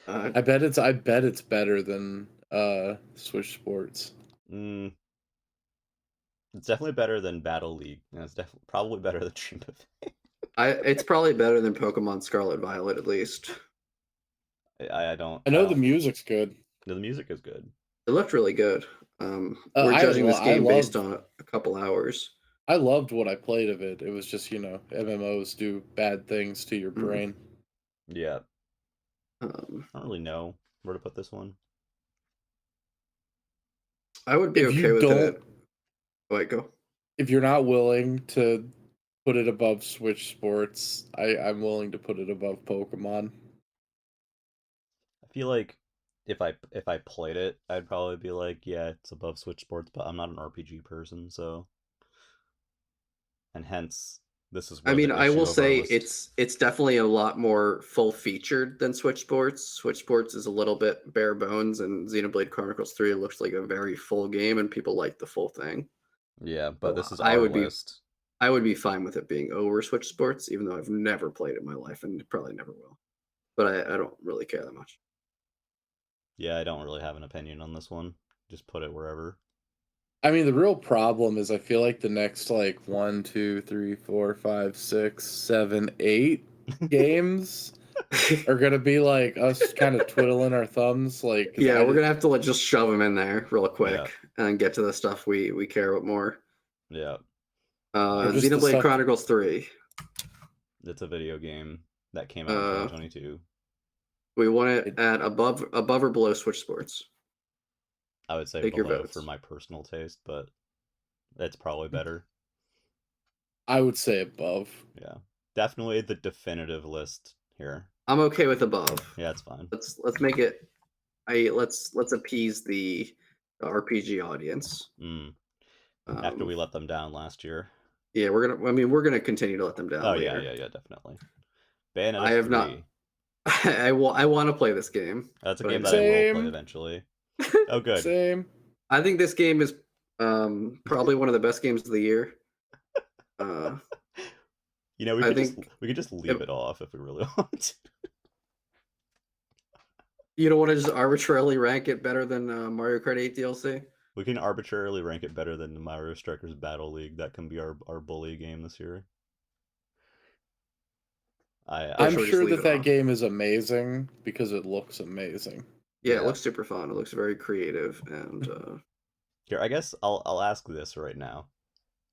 I bet it's better than Switch Sports. It's definitely better than Battle League. And it's probably better than Dream of It's probably better than Pokemon Scarlet Violet, at least. I know the music's good. No, the music is good. It looked really good. We're judging this game based on a couple hours. I loved what I played of it. It was just, MMOs do bad things to your brain. Yeah. I don't really know where to put this one. I would be okay with it. Wait, go. If you're not willing to put it above Switch Sports. I'm willing to put it above Pokemon. I feel like if I played it, I'd probably be like, yeah, it's above Switch Sports, but I'm not an RPG person, so and hence this is where I mean, the I issue will of our say list. it's definitely a lot more full featured than Switch Sports. Switch Sports is a little bit bare bones, and Xenoblade Chronicles 3 looks like a very full game, and people like the full thing. Yeah, but So this is our list. I would be fine with it being over Switch Sports, even though I've never played it in my life and probably never will. But I don't really care that much. Yeah, I don't really have an opinion on this one. Just put it wherever. I mean, the real problem is I feel like the next like 1, 2, 3, 4, 5, 6, 7, 8 games are gonna be like us kind of twiddling our thumbs. Like, Yeah, we're gonna have to just shove them in there real quick Yeah. and get to the stuff we care about more. Yeah. just the Xenoblade stuff- Chronicles 3. It's a video game that came out in 2022. We want it at above or below Switch Sports. I would say Take your below votes. for my personal taste, but it's probably better. I would say above. Yeah, definitely the definitive list here. I'm okay with above. Yeah, it's fine. Let's make it. Let's appease the RPG audience. After we let them down last year. Yeah, we're gonna continue to let them down. Oh later. yeah, definitely. Bayonetta I have 3. not. I want to play this game. That's a game that I will play eventually. Oh, good. Same. I think this game is probably one of the best games of the year. You know, we could just leave it off if we really want to. You don't want to just arbitrarily rank it better than Mario Kart 8 DLC? We can arbitrarily rank it better than the Mario Strikers Battle League. That can be our bully game this year. I'm sure that game is amazing because it looks amazing. Yeah, it looks super fun. It looks very creative, and here, I guess I'll ask this right now.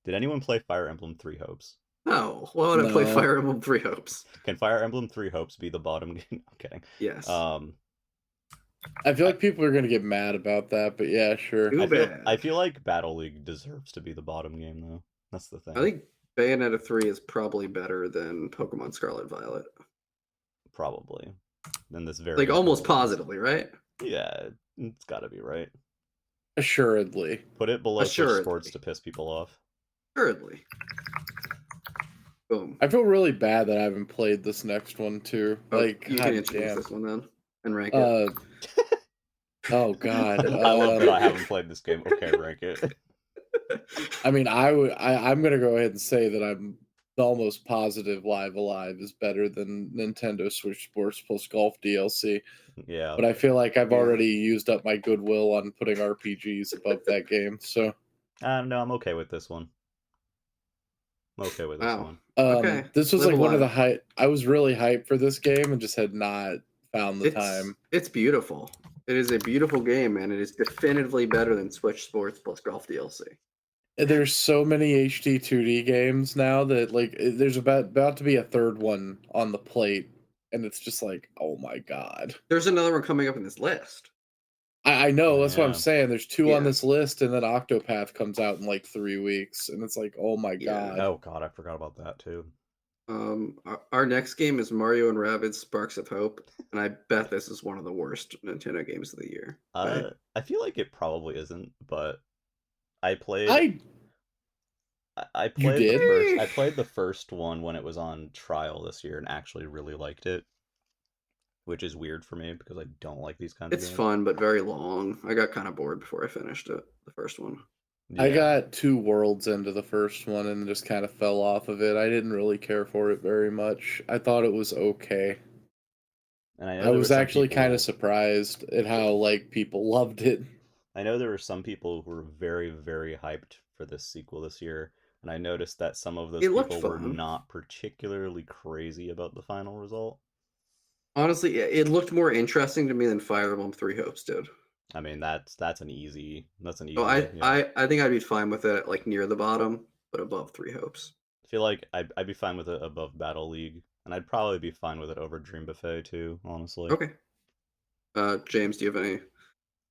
Did anyone play Fire Emblem 3 Hopes? No. Why would I play Fire Emblem 3 Hopes? Can Fire Emblem 3 Hopes be the bottom game? I'm kidding. Yes. I feel like people are gonna get mad about that, but yeah, sure. I feel like Battle League deserves to be the bottom game, though. That's the thing. I think Bayonetta 3 is probably better than Pokemon Scarlet Violet. Probably. Then this very like almost positively, right? Yeah, it's got to be right. Assuredly. Put it below Switch Sports to piss people off. Assuredly. Boom. I feel really bad that I haven't played this next one too. Like, you can introduce this one then and rank it. Oh God! I love that I haven't played this game. Okay, rank it. I mean, I'm gonna go ahead and say that I'm almost positive Live Alive is better than Nintendo Switch Sports plus Golf DLC. Yeah. But I feel like I've already used up my goodwill on putting RPGs above that game. So. No, I'm okay with this one. I'm okay with this one. Okay. This was like one of the I was really hyped for this game and just had not found the time. It's beautiful. It is a beautiful game, and it is definitively better than Switch Sports plus Golf DLC. There's so many HD 2D games now that like there's about to be a third one on the plate, and it's just like, oh my God. There's another one coming up in this list. I know, that's what I'm saying. There's two on this list, and then Octopath comes out in like 3 weeks, and it's like, oh my God. Oh God, I forgot about that too. Our next game is Mario and Rabbids Sparks of Hope, and I bet this is one of the worst Nintendo games of the year. Right? I feel like it probably isn't, but I played. I played the first one when it was on trial this year, and actually really liked it, which is weird for me because I don't like these kinds of games. It's fun, but very long. I got kind of bored before I finished it, the first one. Yeah. I got 2 worlds into the first one and just kind of fell off of it. I didn't really care for it very much. I thought it was okay. And I was actually kind of surprised at how like people loved it. I know there were some people who were very, very hyped for this sequel this year, and I noticed that some of those people were not particularly crazy about the final result. Honestly, it looked more interesting to me than Fire Emblem 3 Hopes did. I mean, that's an easy. Oh, I think I'd be fine with it like near the bottom, but above 3 Hopes. I feel like I'd be fine with it above Battle League, and I'd probably be fine with it over Dream Buffet too, honestly. Okay. James, do you have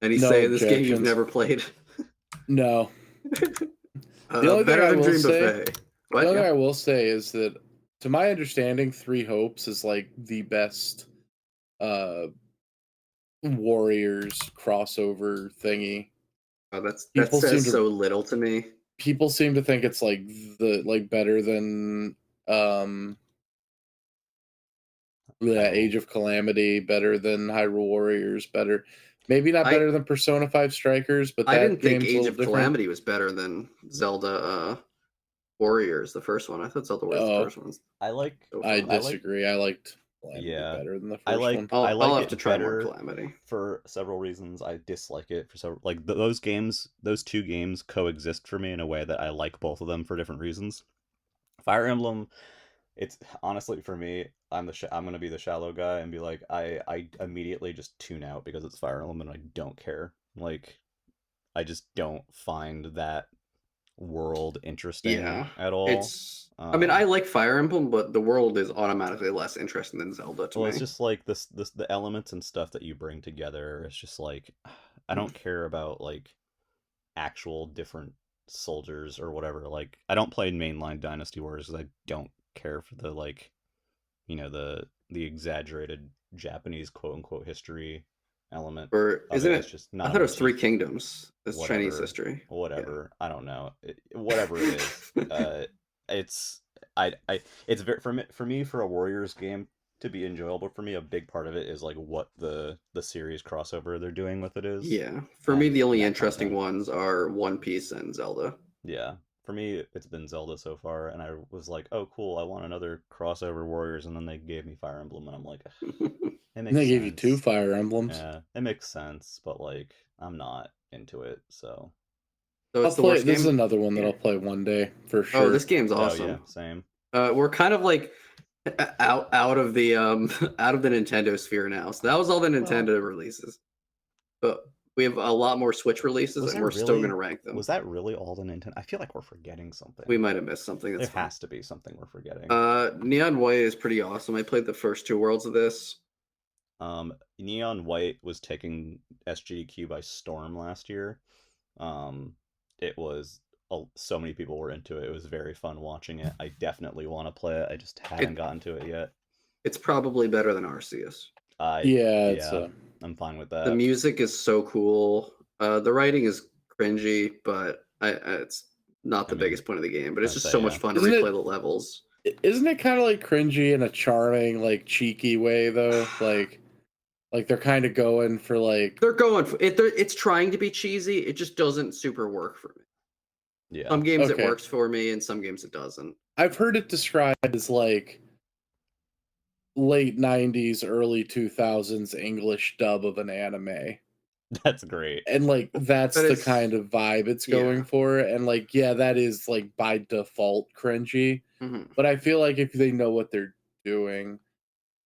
any say in this game you've never played? No. Better than Dream Buffet. The other thing I will say is that, to my understanding, Three Hopes is like the best Warriors crossover thingy. Oh, that says so little to me. People seem to think it's like better than Age of Calamity, better than Hyrule Warriors, better. Maybe not better than Persona 5 Strikers, but I didn't think Age of Calamity was better than Zelda Warriors, the first one. I thought Zelda Warriors the first one. I disagree. I liked Calamity better than the first one. I'll have to try more Calamity for several reasons. I dislike it for several, like those two games coexist for me in a way that I like both of them for different reasons. Fire Emblem, it's honestly for me, I'm gonna be the shallow guy and be like, I immediately just tune out because it's Fire Emblem and I don't care. Like, I just don't find that world interesting at all. I mean, I like Fire Emblem, but the world is automatically less interesting than Zelda to me. It's just like the elements and stuff that you bring together. It's just like, I don't care about like actual different soldiers or whatever. Like, I don't play mainline Dynasty Warriors because I don't care for the, like, you know, the exaggerated Japanese quote unquote history element. Or isn't it? Just not. I thought it was Three Kingdoms. It's Chinese history. Whatever. Yeah. I don't know. Whatever it is. It's very for me for a Warriors game to be enjoyable for me. A big part of it is like what the series crossover they're doing with it is. Yeah. For me, the only interesting ones are One Piece and Zelda. Yeah. For me, it's been Zelda so far, and I was like, "Oh, cool! I want another crossover Warriors," and then they gave me Fire Emblem, and I'm like, they gave you 2 Fire Emblems. Yeah, it makes sense, but like, I'm not into it, so. It's the worst game? This is another one that I'll play one day for sure. Oh, this game's awesome. Yeah, same. We're kind of like out of the Nintendo sphere now. So that was all the Nintendo releases, but we have a lot more Switch releases, and we're still going to rank them. Was that really all the Nintendo? I feel like we're forgetting something. We might have missed something. There has to be something we're forgetting. Neon White is pretty awesome. I played the first 2 worlds of this. Neon White was taking SGDQ by storm last year. It was so many people were into it. It was very fun watching it. I definitely want to play it. I just haven't gotten to it yet. It's probably better than Arceus. I'm fine with that. The music is so cool. The writing is cringy, but it's not the biggest point of the game. But it's just so much fun to replay the levels. Isn't it kind of like cringy in a charming, like cheeky way though? Like they're kind of going for like they're going for it. It's trying to be cheesy. It just doesn't super work for me. Yeah. Some games it works for me, and some games it doesn't. I've heard it described as like late 90s, early 2000s English dub of an anime. That's great. And like that's the kind of vibe it's going for. And like, yeah, that is like by default cringy. Mm-hmm. But I feel like if they know what they're doing.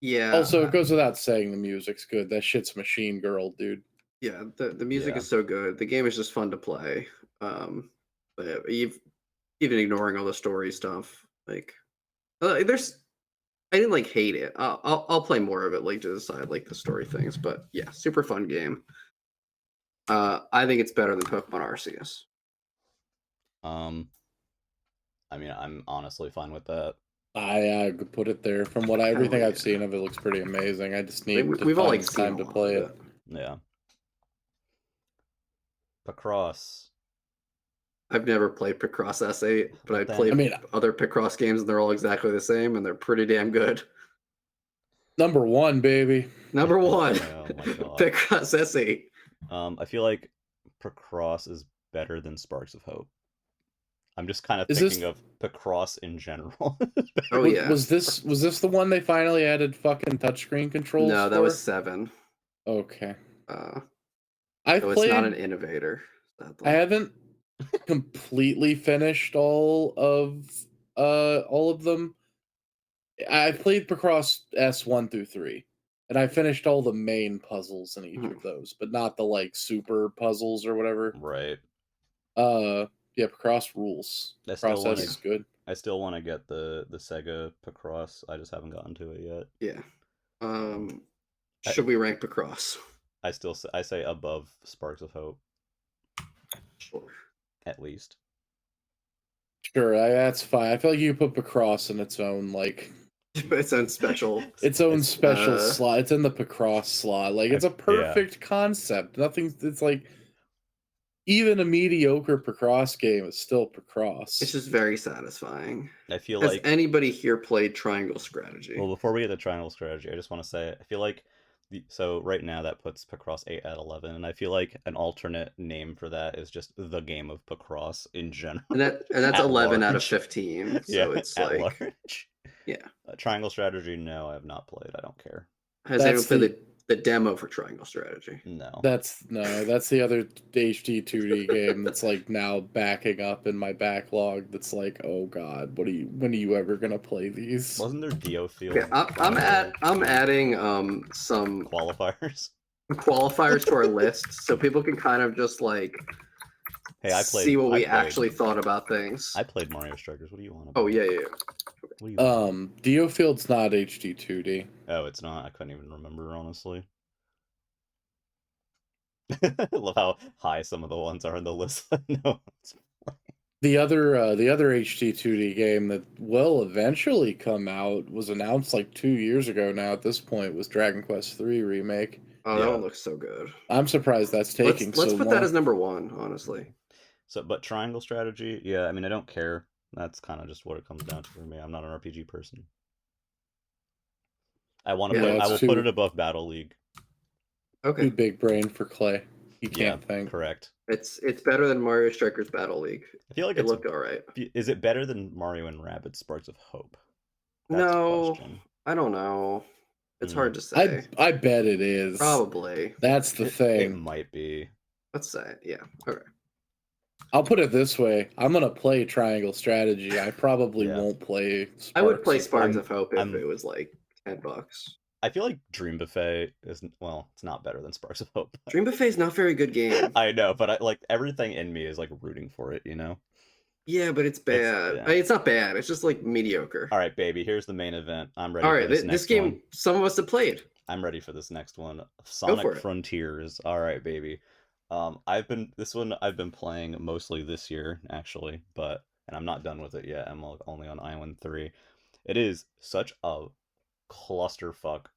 Yeah. Also, it goes without saying the music's good. That shit's Machine Girl, dude. Yeah, the music is so good. The game is just fun to play. But even ignoring all the story stuff, like I didn't like hate it. I'll play more of it like to decide like the story things. But yeah, super fun game. I think it's better than Pokemon Arceus. I mean, I'm honestly fine with that. I could put it there. From everything I've seen of it, looks pretty amazing. I just need to find time to play it. Yeah. Picross. I've never played Picross S8, but I played other Picross games, and they're all exactly the same, and they're pretty damn good. Number 1, baby. Number 1. Oh my god. Picross S8. I feel like Picross is better than Sparks of Hope. I'm just kind of thinking of Picross in general. Oh yeah. Was this the one they finally added fucking touchscreen controls? No, that was 7. Okay. It's not an innovator. I haven't completely finished all of them. I played Picross S1 through 3, and I finished all the main puzzles in each of those, but not the like super puzzles or whatever. Right. Yeah, Picross rules. Picross S is good. I still want to get the Sega Picross. I just haven't gotten to it yet. Yeah. Should we rank Picross? I say above Sparks of Hope. Sure. At least. Sure, that's fine. I feel like you put Picross in its own its own special slot. It's in the Picross slot. Like it's a perfect concept. It's like even a mediocre Picross game is still Picross. It's just very satisfying. I feel Has anybody here played Triangle Strategy? Well, before we get to Triangle Strategy, I just want to say I feel like so right now that puts Picross 8 at 11, and I feel like an alternate name for that is just the game of Picross in general. And that's 11 out of 15. So it's at like large. Yeah. Triangle Strategy, no, I have not played. I don't care. Has anyone played the demo for Triangle Strategy? No. That's the other HD 2D game that's like now backing up in my backlog. That's like, oh god, when are you ever gonna play these? Wasn't there Diofield? Okay, I'm adding some qualifiers to our list so people can kind of just like see what we actually thought about things. I played Mario Strikers. What do you want? Oh yeah. What do you Diofield's not HD 2D. Oh, it's not. I couldn't even remember, honestly. I love how high some of the ones are on the list. No. The other HD 2D game that will eventually come out was announced like 2 years ago now at this point was Dragon Quest III Remake. Oh, that one looks so good. I'm surprised that's taking let's put that as number 1, honestly. So, but Triangle Strategy, yeah, I mean, I don't care. That's kind of just what it comes down to for me. I'm not an RPG person. I will put it above Battle League. Okay. Too big brain for Clay. He can't think. Correct. It's better than Mario Strikers Battle League. I feel like it looked all right. Is it better than Mario and Rabbids Sparks of Hope? No, I don't know. It's hard to say. I bet it is. Probably. That's the thing. It might be. Let's say it. Yeah. Okay. I'll put it this way. I'm going to play Triangle Strategy. I probably won't play Sparks. I would play Sparks of Hope if it was like $10. I feel like Dream Buffet is, well, it's not better than Sparks of Hope. Dream Buffet is not a very good game. I know, but I like everything in me is like rooting for it, you know? Yeah, but it's bad. It's not bad. It's just like mediocre. All right, baby. Here's the main event. I'm ready. All right, this game one. Some of us have played. I'm ready for this next one. Sonic Frontiers. All right, baby. I've been playing mostly this year actually, and I'm not done with it yet. I'm only on Island 3. It is such a clusterfuck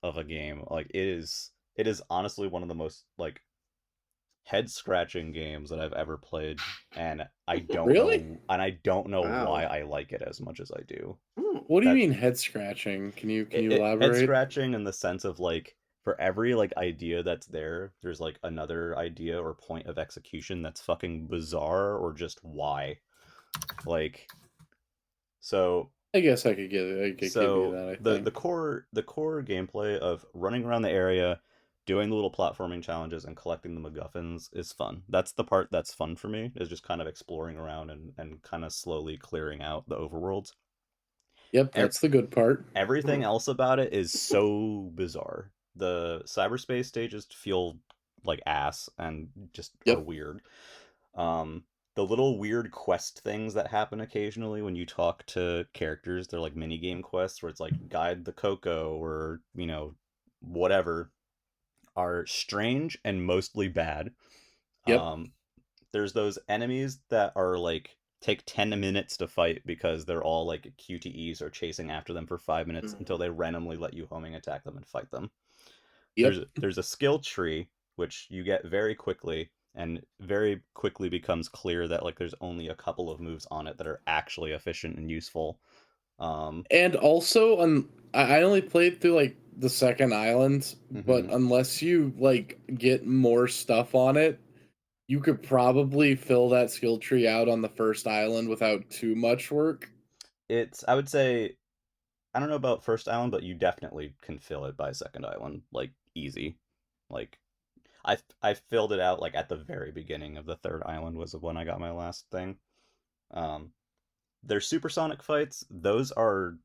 of a game. Like it is honestly one of the most like head scratching games that I've ever played, and I don't know why I like it as much as I do. What do you mean head scratching? Can you elaborate? Head scratching in the sense of like for every like idea that's there's like another idea or point of execution that's fucking bizarre or just why. Like so I guess I could get it. I could give you that, I think. The core gameplay of running around the area, doing the little platforming challenges and collecting the MacGuffins is fun. That's the part that's fun for me, is just kind of exploring around and kind of slowly clearing out the overworlds. Yep, that's the good part. Everything else about it is so bizarre. The cyberspace stages feel like ass and just are weird. The little weird quest things that happen occasionally when you talk to characters, they're like mini game quests where it's like guide the Coco or, you know, whatever, are strange and mostly bad. Yep. There's those enemies that are like take 10 minutes to fight because they're all like QTEs or chasing after them for 5 minutes until they randomly let you homing attack them and fight them. Yep. There's a skill tree which you get very quickly, and very quickly becomes clear that like there's only a couple of moves on it that are actually efficient and useful. And also, I only played through like the second island, but unless you like get more stuff on it, you could probably fill that skill tree out on the first island without too much work. I would say, I don't know about first island, but you definitely can fill it by second island, like easy. Like I filled it out like at the very beginning of the third island was when I got my last thing. There's supersonic fights. Those are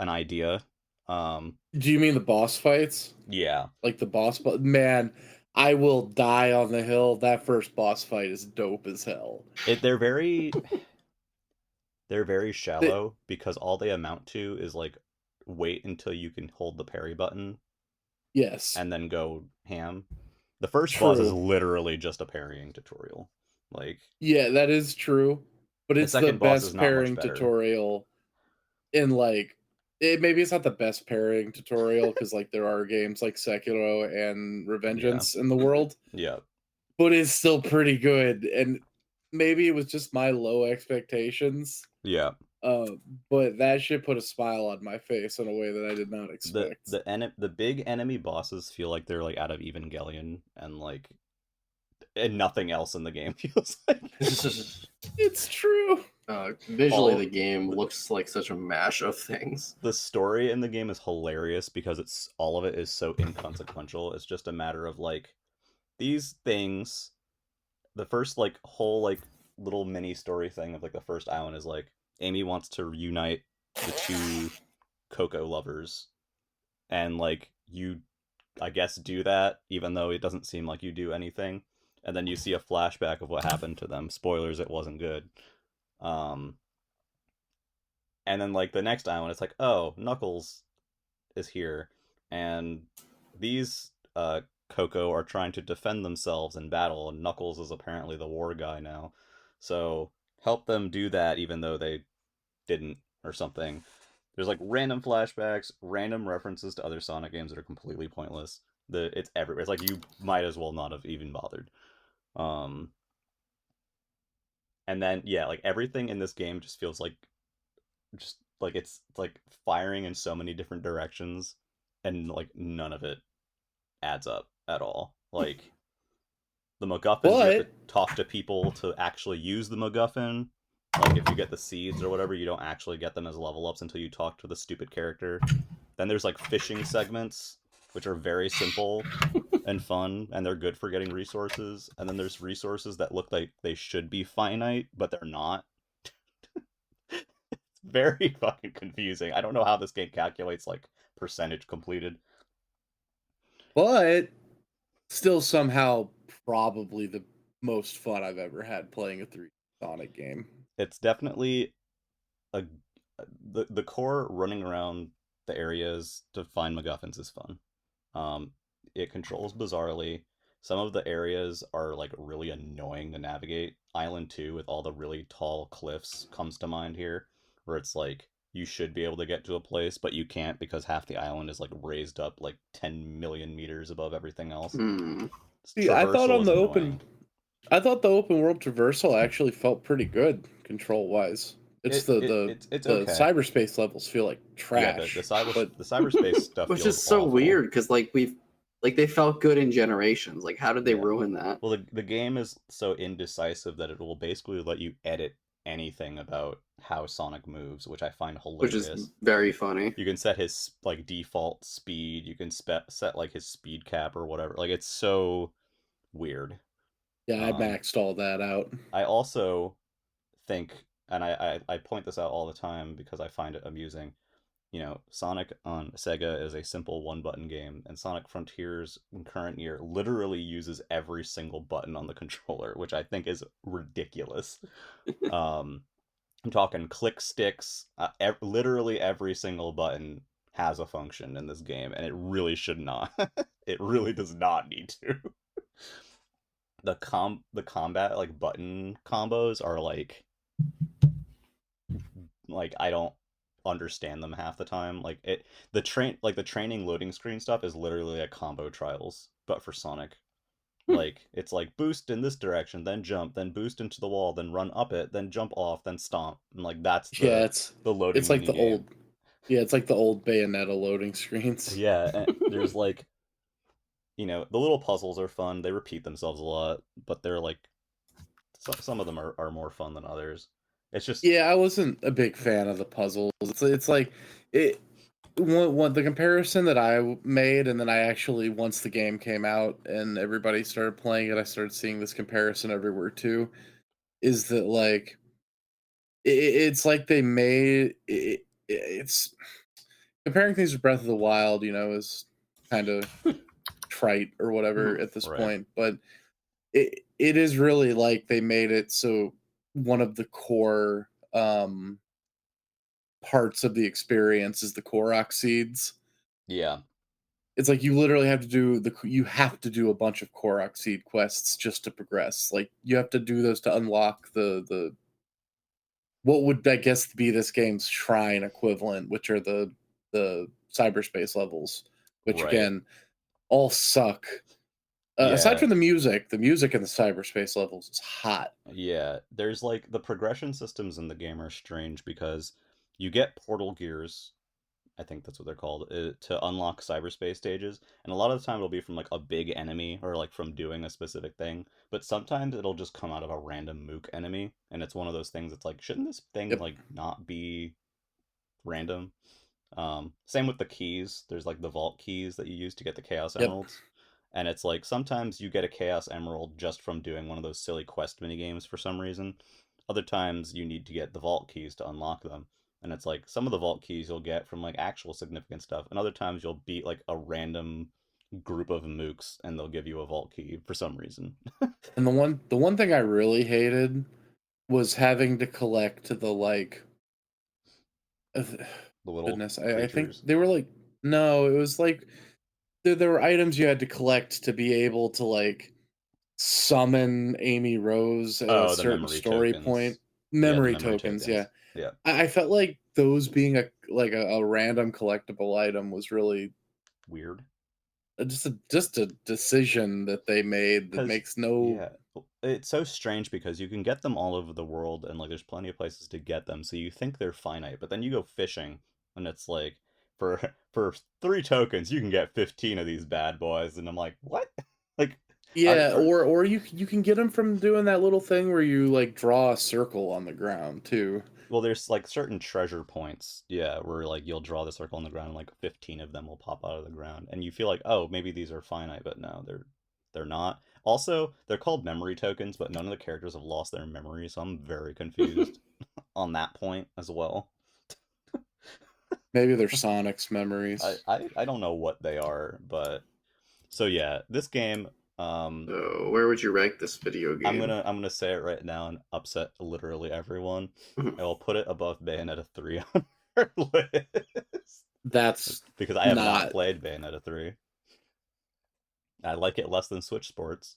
an idea. Do you mean the boss fights? Yeah. Like the boss, man, I will die on the hill. That first boss fight is dope as hell. They're very shallow because all they amount to is like wait until you can hold the parry button. Yes. And then go ham. The first boss is literally just a parrying tutorial. Like, yeah, that is true. but it's the best pairing tutorial in like maybe it's not the best pairing tutorial because like there are games like Sekiro and Revengeance in the world. Yeah. But it's still pretty good, and maybe it was just my low expectations. Yeah. But that shit put a smile on my face in a way that I did not expect. The big enemy bosses feel like they're like out of Evangelion, and like and nothing else in the game feels like. It's true. Visually, the game looks like such a mash of things. The story in the game is hilarious because it's all of it is so inconsequential. It's just a matter of like these things. The first like whole like little mini story thing of like the first island is like Amy wants to reunite the two Coco lovers, and like you, I guess, do that even though it doesn't seem like you do anything, and then you see a flashback of what happened to them. Spoilers: it wasn't good. And then like the next island, it's like, oh, Knuckles is here, and these Coco are trying to defend themselves in battle, and Knuckles is apparently the war guy now. So help them do that even though they didn't or something. There's like random flashbacks, random references to other Sonic games that are completely pointless. It's everywhere. It's like you might as well not have even bothered. And then yeah, like everything in this game just feels like it's like firing in so many different directions, and like none of it adds up at all. Like the MacGuffins, you have to talk to people to actually use the MacGuffin. Like if you get the seeds or whatever, you don't actually get them as level ups until you talk to the stupid character. Then there's like fishing segments, which are very simple and fun, and they're good for getting resources. And then there's resources that look like they should be finite, but they're not. It's very fucking confusing. I don't know how this game calculates like percentage completed. But still somehow probably the most fun I've ever had playing a 3D Sonic game. It's definitely the core running around the areas to find MacGuffins is fun. It controls bizarrely. Some of the areas are like really annoying to navigate. Island 2 with all the really tall cliffs comes to mind here, where it's like you should be able to get to a place, but you can't because half the island is like raised up like 10 million meters above everything else. See, I thought the open world traversal actually felt pretty good control wise. It's the okay. Cyberspace levels feel like trash. Yeah, the cyberspace stuff, which is so awful. Weird because like they felt good in Generations. Like how did they ruin that? Well, the game is so indecisive that it will basically let you edit anything about how Sonic moves, which I find hilarious. Which is very funny. You can set his like default speed. You can set like his speed cap or whatever. Like it's so weird. Yeah, I maxed all that out. I also think, and I point this out all the time because I find it amusing. You know, Sonic on Sega is a simple one-button game, and Sonic Frontiers in current year literally uses every single button on the controller, which I think is ridiculous. I'm talking click sticks. Literally every single button has a function in this game, and it really should not. It really does not need to. The combat like button combos are like I don't understand them half the time. Like the training loading screen stuff is literally like combo trials, but for Sonic. Like it's like boost in this direction, then jump, then boost into the wall, then run up it, then jump off, then stomp. And like that's the loading. It's like the old it's like the old Bayonetta loading screens. Yeah, and there's like the little puzzles are fun. They repeat themselves a lot, but they're like some of them are more fun than others. It's just I wasn't a big fan of the puzzles. It's like the comparison that I made, and then I actually once the game came out and everybody started playing it, I started seeing this comparison everywhere too. Is that like it's like they made it's comparing things to Breath of the Wild, is kind of trite or whatever at this point, but it is really like they made it so one of the core parts of the experience is the Korok seeds. Yeah. It's like you literally have to do a bunch of Korok seed quests just to progress. Like you have to do those to unlock the what would I guess be this game's shrine equivalent, which are the cyberspace levels, which again all suck. Aside from the music in the cyberspace levels is hot. Yeah, there's like the progression systems in the game are strange because you get portal gears, I think that's what they're called, to unlock cyberspace stages, and a lot of the time it'll be from like a big enemy or like from doing a specific thing, but sometimes it'll just come out of a random mook enemy, and it's one of those things that's like, shouldn't this thing like not be random? Same with the keys. There's like the vault keys that you use to get the Chaos Emeralds. And it's like sometimes you get a Chaos Emerald just from doing one of those silly quest mini games for some reason. Other times you need to get the vault keys to unlock them. And it's like some of the vault keys you'll get from like actual significant stuff, and other times you'll beat like a random group of mooks and they'll give you a vault key for some reason. And the one thing I really hated was having to collect the like the little goodness, I think they were like, no, it was like there were items you had to collect to be able to like summon Amy Rose at a certain story point. Memory tokens, yeah. Yeah. I felt like those being a random collectible item was really weird. Just a decision that they made that makes no. Yeah, it's so strange because you can get them all over the world, and like there's plenty of places to get them, so you think they're finite, but then you go fishing, and it's like for 3 tokens you can get 15 of these bad boys, and I'm like, what? Like, yeah, or you can get them from doing that little thing where you like draw a circle on the ground too. Well, there's like certain treasure points, yeah, where like you'll draw the circle on the ground and like 15 of them will pop out of the ground, and you feel like, oh, maybe these are finite, but no, they're not. Also, they're called memory tokens, but none of the characters have lost their memory, so I'm very confused on that point as well. Maybe they're Sonic's memories. I don't know what they are, but so yeah, this game. So where would you rank this video game? I'm gonna say it right now and upset literally everyone. I will put it above Bayonetta 3 on our list. That's because I have not played Bayonetta 3. I like it less than Switch Sports.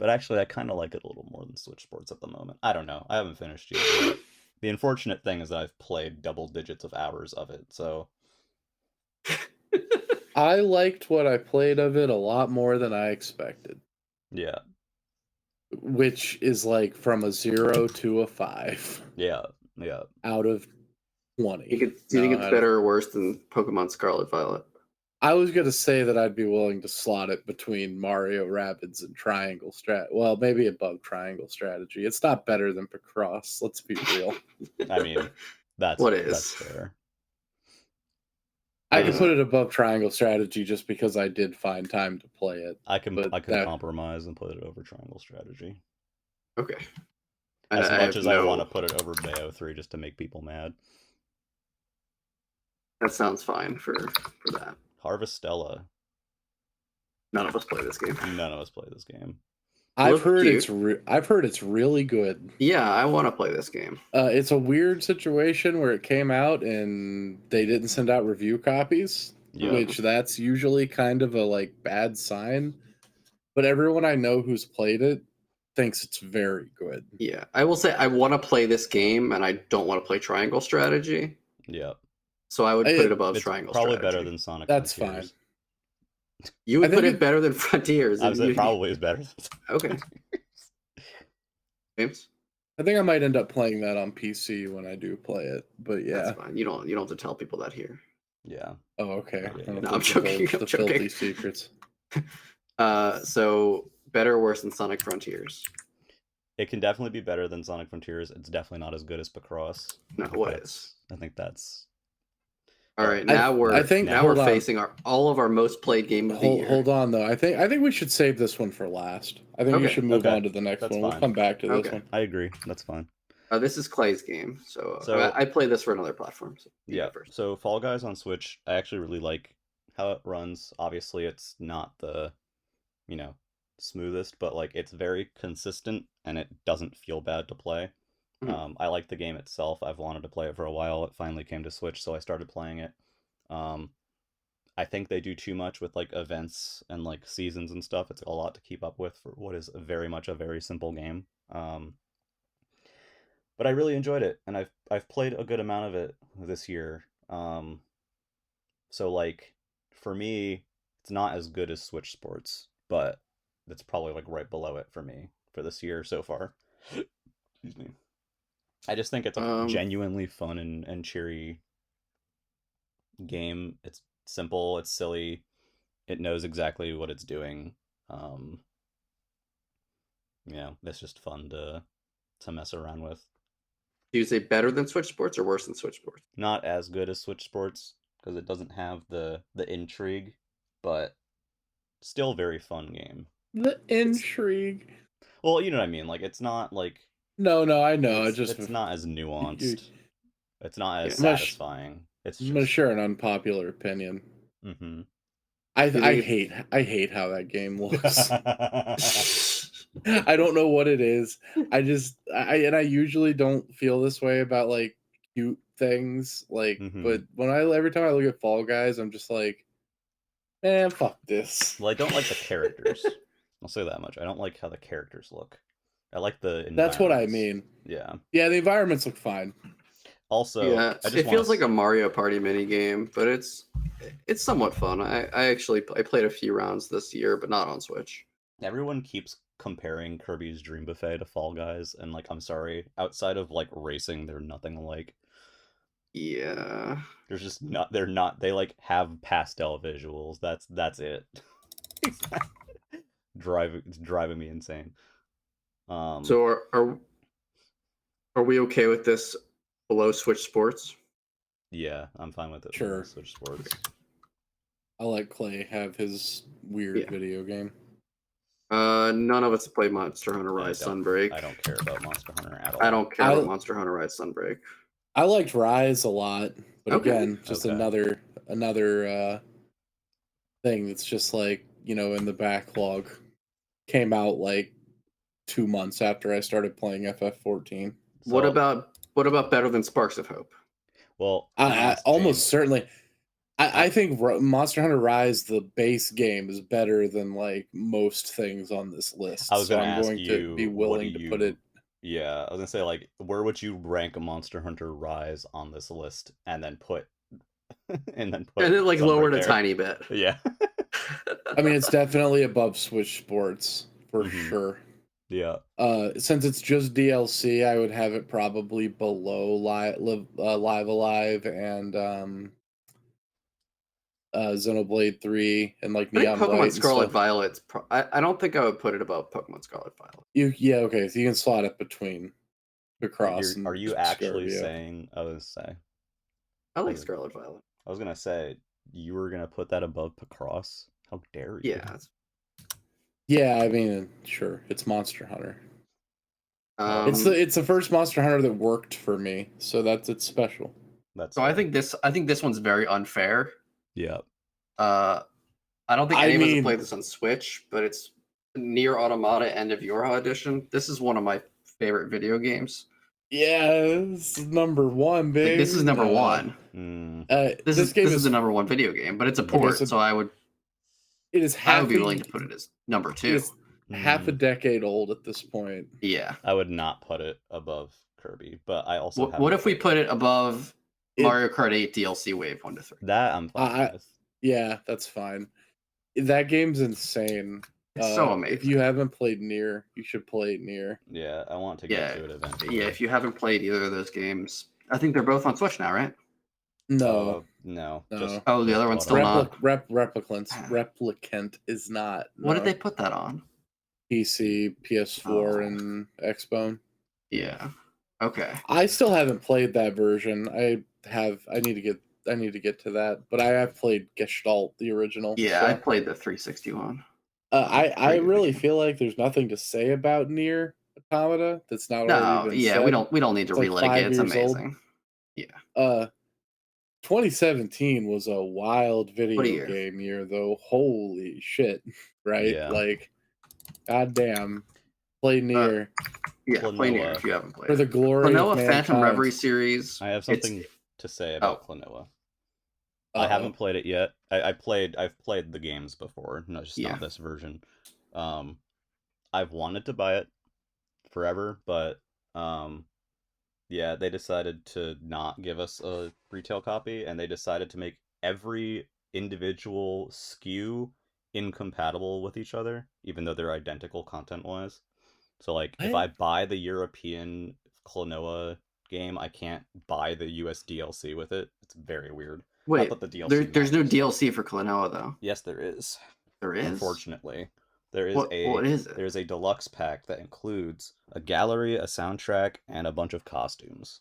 But actually, I kind of like it a little more than Switch Sports at the moment. I don't know. I haven't finished it. The unfortunate thing is that I've played double digits of hours of it, so... I liked what I played of it a lot more than I expected. Yeah. Which is like from a 0 to a 5. Yeah. Out of 20. Do you think it's better or worse than Pokemon Scarlet Violet? I was going to say that I'd be willing to slot it between Mario Rabbids and Triangle Well, maybe above Triangle Strategy. It's not better than Picross, let's be real. I mean, that's fair. I can put it above Triangle Strategy just because I did find time to play it. I can compromise and put it over Triangle Strategy. Okay. As much as I want to put it over Bayo 3 just to make people mad. That sounds fine for that. Harvestella. None of us play this game. None of us play this game. I've heard it's really good. Yeah, I want to play this game. It's a weird situation where it came out and they didn't send out review copies, which that's usually kind of a like bad sign. But everyone I know who's played it thinks it's very good. Yeah, I will say I want to play this game and I don't want to play Triangle Strategy. Yeah. So I would put it above Triangle Strategy. Probably better than Sonic That's Frontiers. Fine. You would put it better than Frontiers. It probably is better. Okay. James? I think I might end up playing that on PC when I do play it, but yeah. That's fine. You don't have to tell people that here. Yeah. Oh, okay. No, I'm joking. Filthy secrets. So better or worse than Sonic Frontiers? It can definitely be better than Sonic Frontiers. It's definitely not as good as Picross. No, what is? I think that's... All right, now we're facing all of our most played game of the year. Hold on, though. I think we should save this one for last. I think we should move on to the next one. We'll come back to this one. I agree. That's fine. This is Clay's game, so I play this for another platform. So so Fall Guys on Switch, I actually really like how it runs. Obviously, it's not the, smoothest, but like it's very consistent and it doesn't feel bad to play. I like the game itself. I've wanted to play it for a while. It finally came to Switch, so I started playing it. I think they do too much with like events and like seasons and stuff. It's a lot to keep up with for what is very much a very simple game. But I really enjoyed it, and I've played a good amount of it this year. So like for me, it's not as good as Switch Sports, but it's probably like right below it for me for this year so far. Excuse me. I just think it's a genuinely fun and cheery game. It's simple, it's silly, it knows exactly what it's doing. It's just fun to mess around with. Do you say better than Switch Sports or worse than Switch Sports? Not as good as Switch Sports because it doesn't have the intrigue, but still very fun game. The intrigue. Well, you know what I mean. Like it's not like No, I know. It's not as nuanced. It's not as satisfying. It's just... I'm gonna share an unpopular opinion. Mm-hmm. I hate how that game looks. I don't know what it is. I usually don't feel this way about like cute things. Like, but every time I look at Fall Guys, I'm just like, man, fuck this. Well, I don't like the characters. I'll say that much. I don't like how the characters look. I like the environments. That's what I mean. Yeah. Yeah, the environments look fine. Also, yeah, it feels like a Mario Party mini game, but it's somewhat fun. I played a few rounds this year, but not on Switch. Everyone keeps comparing Kirby's Dream Buffet to Fall Guys, and like, I'm sorry, outside of like racing, they're nothing alike. Yeah. There's just not. They're not. They like have pastel visuals. That's it. It's driving me insane. So are we okay with this below Switch Sports? Yeah, I'm fine with it. Sure. Switch Sports. I'll let Clay have his weird video game. None of us have played Monster Hunter Rise Sunbreak. I don't care about Monster Hunter at all. I don't care about Monster Hunter Rise Sunbreak. I liked Rise a lot, but again, just another thing that's just like, in the backlog. Came out like 2 months after I started playing FF14. So, what about better than Sparks of Hope? Well, I almost certainly. I think Monster Hunter Rise, the base game, is better than like most things on this list. I was going to ask going to be willing to put it. Yeah, I was gonna say, like, where would you rank a Monster Hunter Rise on this list, and then put like lowered a tiny bit. Yeah. I mean, it's definitely above Switch Sports for sure. Yeah. Since it's just DLC, I would have it probably below Live Alive and Xenoblade 3 and like Neon Pokemon White Scarlet Violet. I don't think I would put it above Pokemon Scarlet Violet. Okay, so you can slot it between Picross. Are you actually saying? I like Scarlet Violet. I was gonna say you were gonna put that above Picross. How dare you? Yeah. Yeah, I mean, sure, it's Monster Hunter. It's the first Monster Hunter that worked for me, so it's special. I think this one's very unfair. Yeah. I don't think any of us have played this on Switch, but it's Nier Automata End of Yorha Edition. This is one of my favorite video games. Yeah, this is number one, baby. This is number one. This is the number one video game, but it's a port, so I would be willing to put it as number two. It's half a decade old at this point. Yeah. I would not put it above Kirby, but I also what if we put it above Mario Kart 8 DLC Wave 1 to 3? That I'm fine with. Yeah, that's fine. That game's insane. It's so amazing. If you haven't played Nier, you should play Nier. Yeah, I want to get to it eventually. Yeah, if you haven't played either of those games, I think they're both on Switch now, right? No. No. Just, the other one's still not. Replicant is not. What did they put that on? PC, PS4, and Xbone. Yeah. Okay. I still haven't played that version. I need to get to that, but I have played Gestalt, the original. Yeah, I played the 360 one. I really feel like there's nothing to say about Nier Automata that's not already been said. we don't need to relitigate. Like it's amazing. Yeah. 2017 was a wild video game year, though. Holy shit! Right? Yeah. Like, goddamn. Play Nier. Play Nier if you haven't played. For the glory Klonoa of Phantom Reverie series. I have something to say about Klonoa. I haven't played it yet. I've played the games before, not this version. I've wanted to buy it forever, but Yeah, they decided to not give us a retail copy, and they decided to make every individual SKU incompatible with each other, even though they're identical content-wise. So, like, if I buy the European Klonoa game, I can't buy the US DLC with it. It's very weird. Wait, Not that the DLC there's no matters. DLC for Klonoa, though. Yes, there is. There is? Unfortunately. There is what is it? There's a deluxe pack that includes a gallery, a soundtrack, and a bunch of costumes.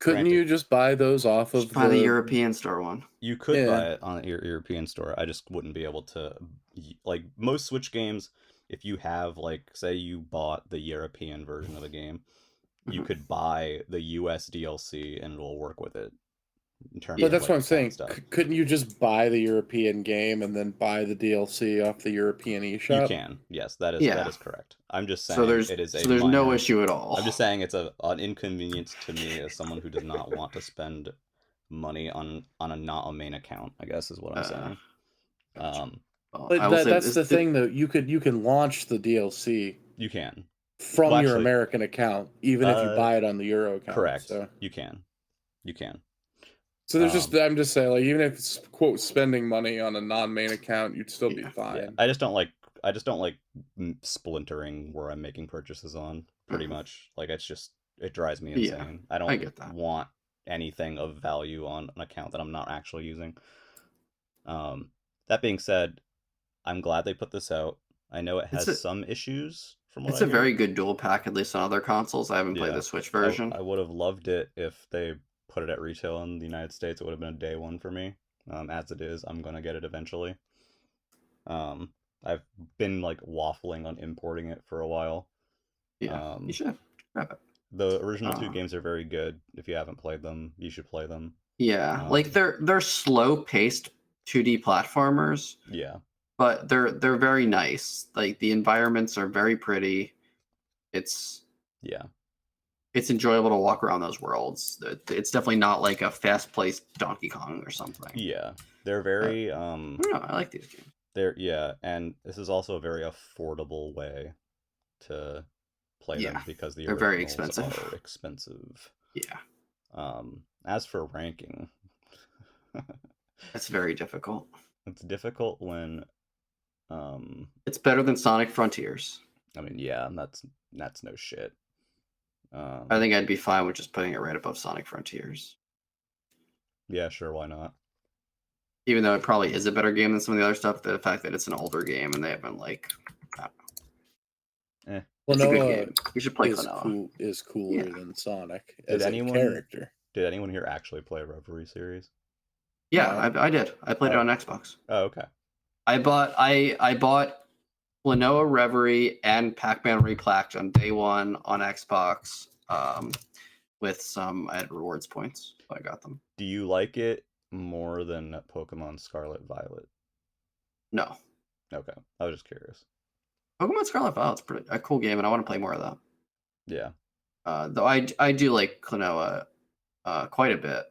Couldn't you just buy those off of the European store one? You could buy it on your European store. I just wouldn't be able to, like, most Switch games, if you have, like, say you bought the European version of the game, you could buy the US DLC and it'll work with it. In terms but of, that's like, what I'm saying. stuff. Couldn't you just buy the European game and then buy the DLC off the European eShop? You can. Yes, that is correct. I'm just saying there's minor, no issue at all. I'm just saying it's an inconvenience to me as someone who does not want to spend money on a not a main account, I guess is what I'm saying. But that's the thing though. You can launch the DLC. You can. From your American account, even if you buy it on the Euro account. Correct. So. You can. So there's I'm just saying, like, even if it's quote spending money on a non-main account, you'd still be fine. Yeah. I just don't like splintering where I'm making purchases on. Pretty much, like, it drives me insane. I don't want anything of value on an account that I'm not actually using. That being said, I'm glad they put this out. I know it has some issues. It's a very good dual pack, at least on other consoles. I haven't played the Switch version. I would have loved it if they put it at retail in the United States. It would have been a day one for me. As it is, I'm gonna get it eventually. I've been, like, waffling on importing it for a while. Yeah, you should grab it. The original two games are very good. If you haven't played them, you should play them. Yeah, like they're slow-paced 2D platformers. Yeah. But they're very nice. Like, the environments are very pretty. It's enjoyable to walk around those worlds. It's definitely not like a fast-paced Donkey Kong or something. Yeah, they're very. I don't know. I like these games. And this is also a very affordable way to play them because they're very expensive. Are expensive. Yeah. As for ranking, it's very difficult. It's difficult when. It's better than Sonic Frontiers. I mean, yeah, that's no shit. I think I'd be fine with just putting it right above Sonic Frontiers. Yeah, sure, why not? Even though it probably is a better game than some of the other stuff, the fact that it's an older game and they haven't, like, I don't know. It's a good game. You should play Klonoa. Is cooler than Sonic as a character. Did anyone here actually play Reverie series? Yeah, I did. I played it on Xbox. Oh, okay. I bought Klonoa, Reverie, and Pac-Man Repacked on day one on Xbox. With some, I had rewards points, so I got them. Do you like it more than Pokemon Scarlet Violet? No. Okay, I was just curious. Pokemon Scarlet Violet's a cool game, and I want to play more of that. Yeah. Though I do like Klonoa quite a bit.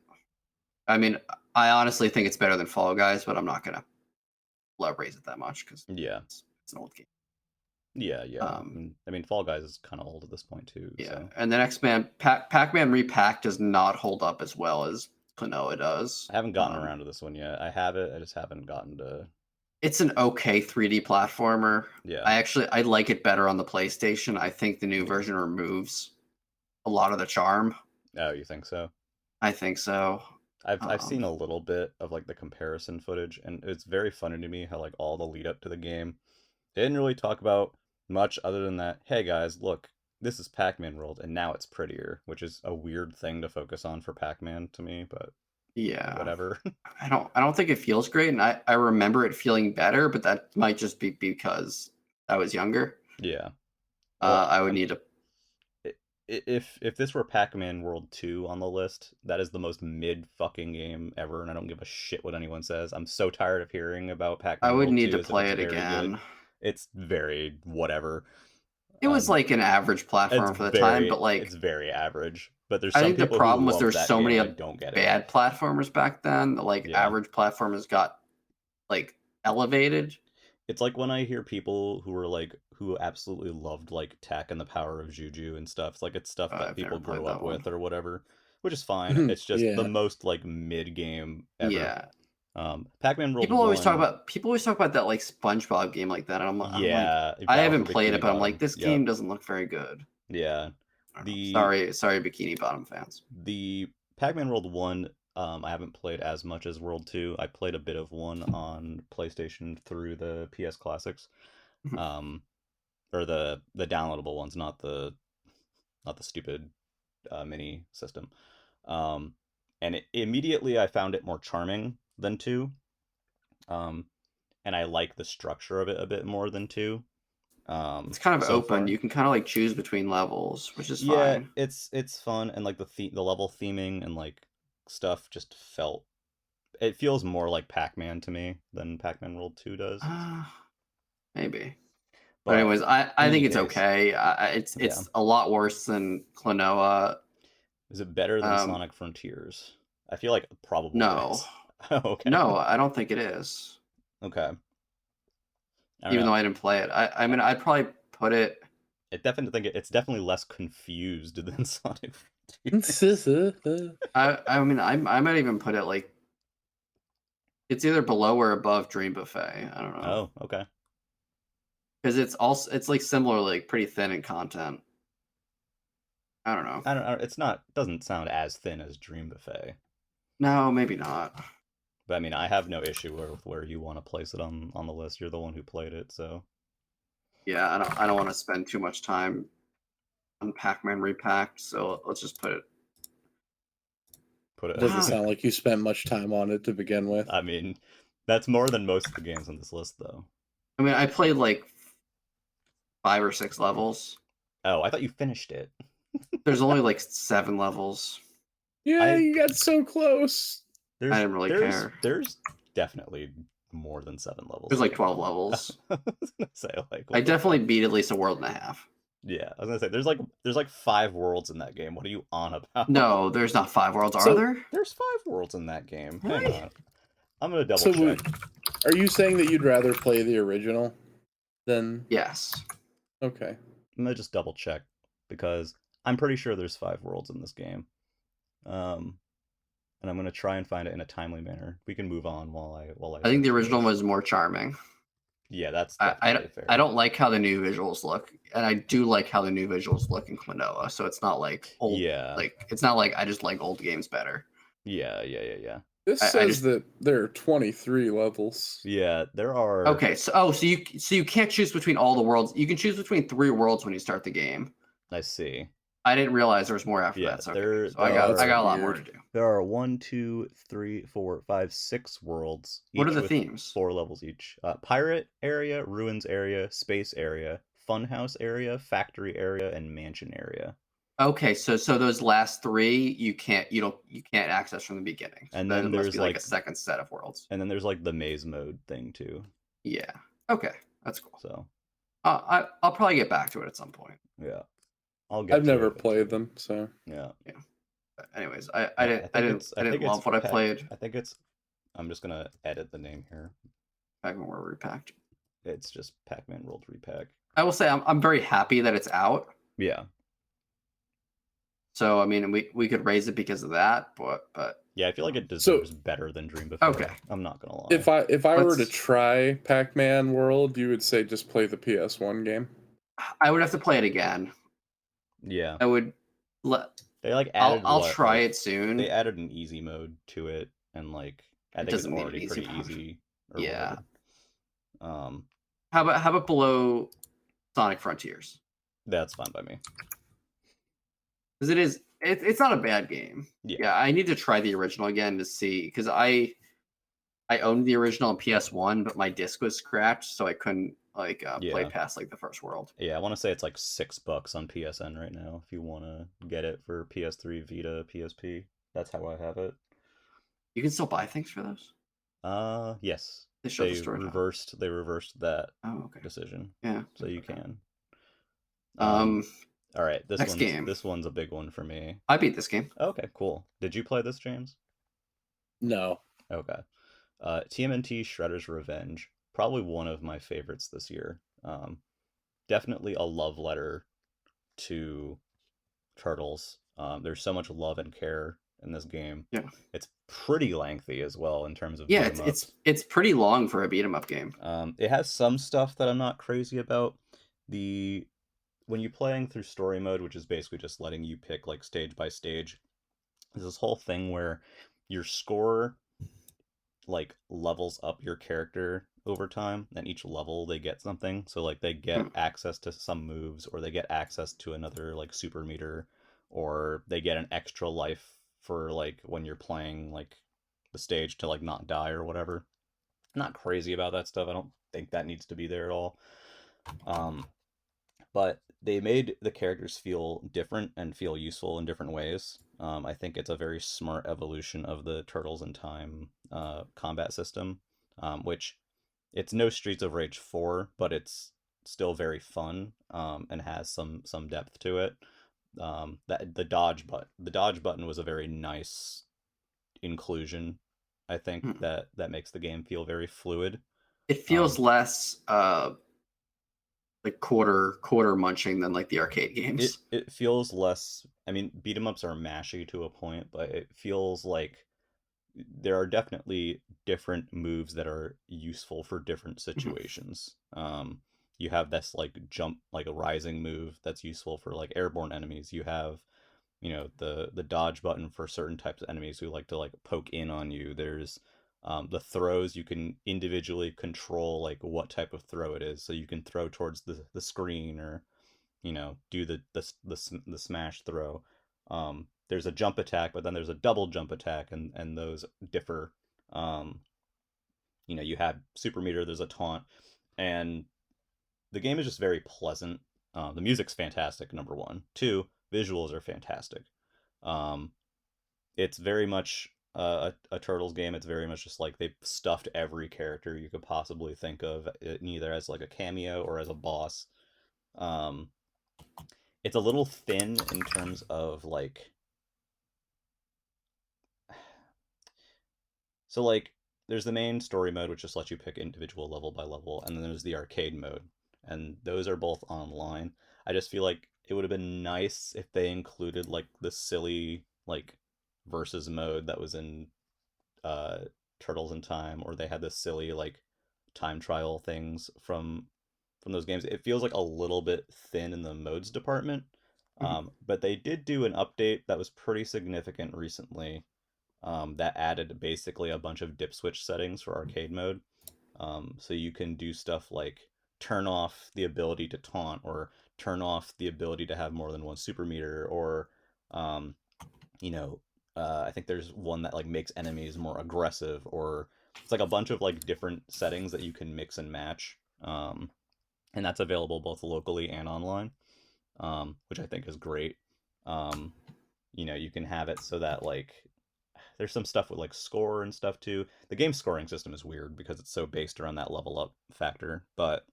I mean, I honestly think it's better than Fall Guys, but I'm not gonna raise it that much because it's an old game. Yeah. I mean, Fall Guys is kind of old at this point too. Yeah, so. And the next Pac-Man Repacked does not hold up as well as Klonoa does. I haven't gotten around to this one yet. I have it. I just haven't gotten to. It's an okay 3D platformer. Yeah. I like it better on the PlayStation. I think the new version removes a lot of the charm. Oh, you think so? I think so. I've seen a little bit of, like, the comparison footage, and it's very funny to me how, like, all the lead up to the game, they didn't really talk about much other than that. Hey guys, look, this is Pac-Man World, and now it's prettier, which is a weird thing to focus on for Pac-Man to me, but yeah, whatever. I don't think it feels great, and I remember it feeling better, but that might just be because I was younger. Yeah. Well, I would need to. If this were Pac-Man World 2 on the list, that is the most mid fucking game ever, and I don't give a shit what anyone says. I'm so tired of hearing about Pac-Man World 2. I would need 2 to play it again. Good. It's very whatever. It was like an average platform for the time, but like it's very average. But there's I some think the people problem was who there's so many don't get bad platformers back then. Like average platformers got like elevated. It's like when I hear people who who absolutely loved like Tech and the Power of Juju and stuff. Like it's stuff that I've people never played grew that up one. with or whatever, which is fine. It's just the Yeah. most like mid game ever. Yeah. Pac-Man World People always talk 1. about that like SpongeBob game like that. And I'm like, Yeah, I Battle haven't for played Bikini it, but I'm like, Bottom. this Yep. game doesn't look very good. Yeah. Sorry, Bikini Bottom fans. The Pac-Man World 1, I haven't played as much as World 2. I played a bit of 1 on PlayStation through the PS Classics. Or the downloadable ones, not the stupid mini system. And immediately I found it more charming than 2. And I like the structure of it a bit more than 2. It's kind of so open. far. You can kind of like choose between levels, which is Yeah, fine. it's fun, and like the level theming and like stuff just it feels more like Pac-Man to me than Pac-Man World 2 does. Maybe. But But anyways, I in think any it's case, okay. It's a lot worse than Klonoa. Is it better than Sonic Frontiers? I feel like probably No. is. Okay. No, I don't think it is. Okay. Even though I didn't play it. I mean, I'd probably put it... It's definitely less confused than Sonic Frontiers. I mean, I might even put it like... It's either below or above Dream Buffet. I don't know. Oh, okay. Because it's like similar, like pretty thin in content. I don't know. It's not. Doesn't sound as thin as Dream Buffet. No, maybe not. But I mean, I have no issue with where you want to place it on the list. You're the one who played it, so. Yeah, I don't want to spend too much time on Pac-Man Repacked, so let's just put it. Doesn't sound like you spent much time on it to begin with. I mean, that's more than most of the games on this list, though. I mean, I played like 5 or 6 levels. Oh, I thought you finished it. There's only like 7 levels. Yeah, you got so close. I didn't really care. There's definitely more than 7 levels. There's like 12 levels. I was gonna say, like, I definitely beat at least a world and a half. Yeah, I was gonna say there's like 5 worlds in that game. What are you on about? No, there's not 5 worlds, are there? There's 5 worlds in that game. Hang Really? on. I'm gonna double check. Are you saying that you'd rather play the original than? Yes. Okay. I'm gonna just double check because I'm pretty sure there's 5 worlds in this game. And I'm gonna try and find it in a timely manner. We can move on while I think the original was more charming. Yeah, that's I fair. don't like how the new visuals look, and I do like how the new visuals look in Klonoa. So it's not like old. Yeah. Like it's not like I just like old games better. Yeah. This says that there are 23 levels. Yeah, there are. Okay, so you can't choose between all the worlds. You can choose between 3 worlds when you start the game. I see. I didn't realize there was more after that. So, so I got a lot more to do. There are 1, 2, 3, 4, 5, 6 worlds. What are the themes? 4 levels each. Pirate area, ruins area, space area, funhouse area, factory area, and mansion area. Okay, so those last 3 you can't access from the beginning. So and then there there's must be like a second set of worlds. And then there's like the maze mode thing too. Yeah. Okay, that's cool. So, I'll probably get back to it at some point. Yeah. I've never played them, so yeah. But anyways, I didn't love what I played. I think it's. I'm just gonna edit the name here. Pac-Man World Repacked. It's just Pac-Man World Repack. I will say I'm very happy that it's out. Yeah. So I mean, we could raise it because of that, but yeah, I feel like it deserves better than Dream Buffet. Okay. I'm not gonna lie. If I were to try Pac-Man World, you would say just play the PS1 game. I would have to play it again. Yeah. I would. They like added. I'll try it soon. They added an easy mode to it, and like I think it's already pretty easy. Yeah. Whatever. How about below Sonic Frontiers? That's fine by me. Because it's not a bad game. Yeah. I need to try the original again to see, because I owned the original on PS1, but my disc was scratched, so I couldn't play past like the first world. Yeah, I want to say it's like $6 on PSN right now if you want to get it for PS3, Vita, PSP. That's how I have it. You can still buy things for those? Yes. They reversed that decision. Yeah. So you can. All right, this one's a big one for me. I beat this game. Okay, cool. Did you play this, James? No. Okay. TMNT Shredder's Revenge, probably one of my favorites this year. definitely a love letter to Turtles. There's so much love and care in this game. Yeah, it's pretty lengthy as well in terms of it's pretty long for a beat 'em up game. It has some stuff that I'm not crazy about. When you're playing through story mode, which is basically just letting you pick like stage by stage, there's this whole thing where your score like levels up your character over time, and each level they get something. So like they get access to some moves, or they get access to another like super meter, or they get an extra life for like when you're playing like the stage to like not die or whatever. I'm not crazy about that stuff. I don't think that needs to be there at all. But they made the characters feel different and feel useful in different ways. I think it's a very smart evolution of the Turtles in Time combat system, which it's no Streets of Rage 4, but it's still very fun and has some depth to it. The dodge button was a very nice inclusion. I think that makes the game feel very fluid. It feels less like quarter munching than like the arcade games. It feels less. I mean, beat 'em ups are mashy to a point, but it feels like there are definitely different moves that are useful for different situations. You have this like jump, like a rising move that's useful for like airborne enemies. You have, the dodge button for certain types of enemies who like to like poke in on you. There's the throws, you can individually control like what type of throw it is, so you can throw towards the screen, or do the smash throw. There's a jump attack, but then there's a double jump attack, and those differ. You have super meter, there's a taunt, and the game is just very pleasant. The music's fantastic, number one. Two, visuals are fantastic. It's very much a Turtles game. It's very much just like they've stuffed every character you could possibly think of, either as like a cameo or as a boss. It's a little thin in terms of like, so like there's the main story mode, which just lets you pick individual level by level, and then there's the arcade mode, and those are both online. I just feel like it would have been nice if they included like the silly like versus mode that was in Turtles in Time, or they had the silly like time trial things from those games. It feels like a little bit thin in the modes department. But they did do an update that was pretty significant recently, that added basically a bunch of dip switch settings for arcade mode. So you can do stuff like turn off the ability to taunt, or turn off the ability to have more than one super meter, or I think there's one that like makes enemies more aggressive, or it's like a bunch of like different settings that you can mix and match. And that's available both locally and online, which I think is great. You can have it so that like there's some stuff with like score and stuff too. The game scoring system is weird because it's so based around that level up factor, but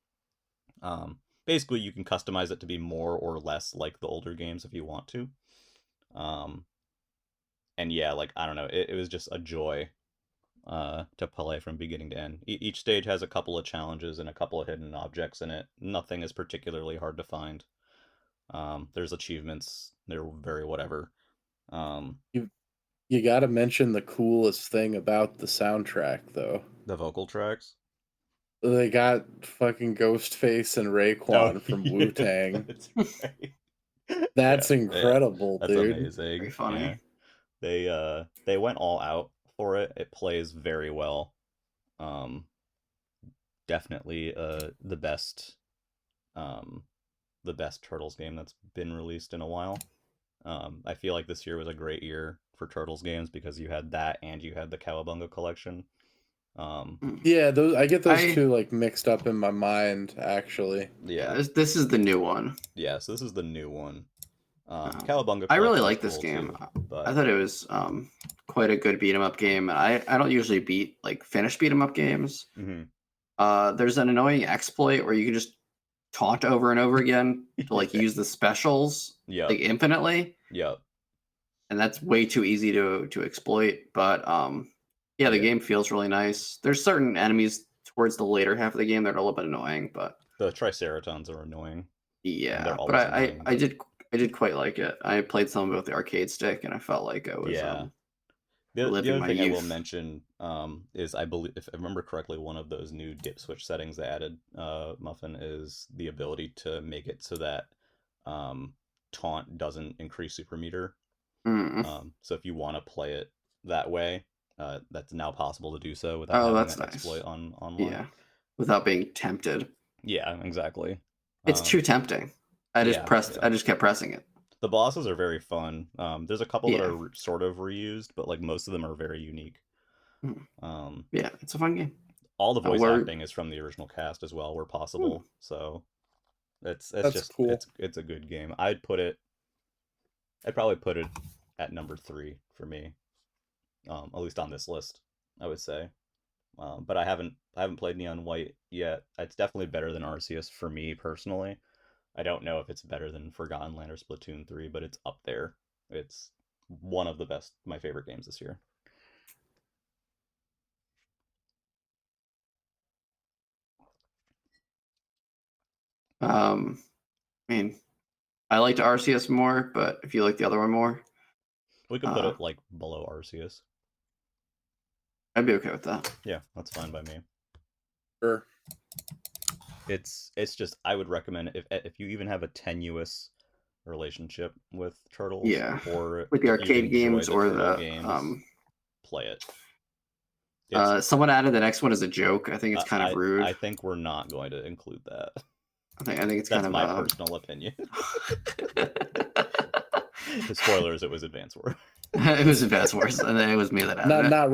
basically you can customize it to be more or less like the older games if you want to. And yeah, like I don't know, it was just a joy to play from beginning to end. Each stage has a couple of challenges and a couple of hidden objects in it. Nothing is particularly hard to find. There's achievements. They're very whatever. You got to mention the coolest thing about the soundtrack, though. The vocal tracks. They got fucking Ghostface and Raekwon from Wu-Tang. That's right. That's incredible, that's dude. Amazing. Very funny. Yeah. They went all out for it. It plays very well. Definitely the best Turtles game that's been released in a while. I feel like this year was a great year for Turtles games because you had that and you had the Cowabunga collection. Yeah, I get those two like mixed up in my mind, actually. Yeah, this is the new one. Yeah, so this is the new one. Cowabunga. I really like this game. But I thought it was quite a good beat 'em up game. I don't usually finish beat 'em up games. Mm-hmm. There's an annoying exploit where you can just taunt over and over again to like use the specials like infinitely. Yep. And that's way too easy to exploit. But the game feels really nice. There's certain enemies towards the later half of the game, they're a little bit annoying, but the Triceratons are annoying. Yeah, but I did quite like it. I played some of it with the arcade stick, and I felt like I was The living other my thing I will youth. mention is, I believe, if I remember correctly, one of those new dip switch settings they added, Muffin, is the ability to make it so that taunt doesn't increase super meter. So if you want to play it that way, that's now possible to do so without having that exploit online. Yeah, without being tempted. Yeah, exactly. It's too tempting. I just kept pressing it. The bosses are very fun. There's a couple that are sort of reused, but like most of them are very unique. Yeah, it's a fun game. All the voice acting is from the original cast as well, where possible. So that's just cool. It's a good game. I'd probably put it at number 3 for me, at least on this list, I would say. But I haven't played Neon White yet. It's definitely better than Arceus for me personally. I don't know if it's better than Forgotten Land or Splatoon 3, but it's up there. It's one of the best, my favorite games this year. I mean, I liked Arceus more, but if you like the other one more, we could put it like below Arceus. I'd be okay with that. Yeah, that's fine by me. Sure. It's just, I would recommend, if you even have a tenuous relationship with Turtles, or with the arcade games or the games, play it. Someone added the next one as a joke. I think it's kind of rude. I think we're not going to include that. I think it's kind of my personal opinion. The spoilers, it was Advance Wars. It was Advance Wars, and then it was me that added it. Not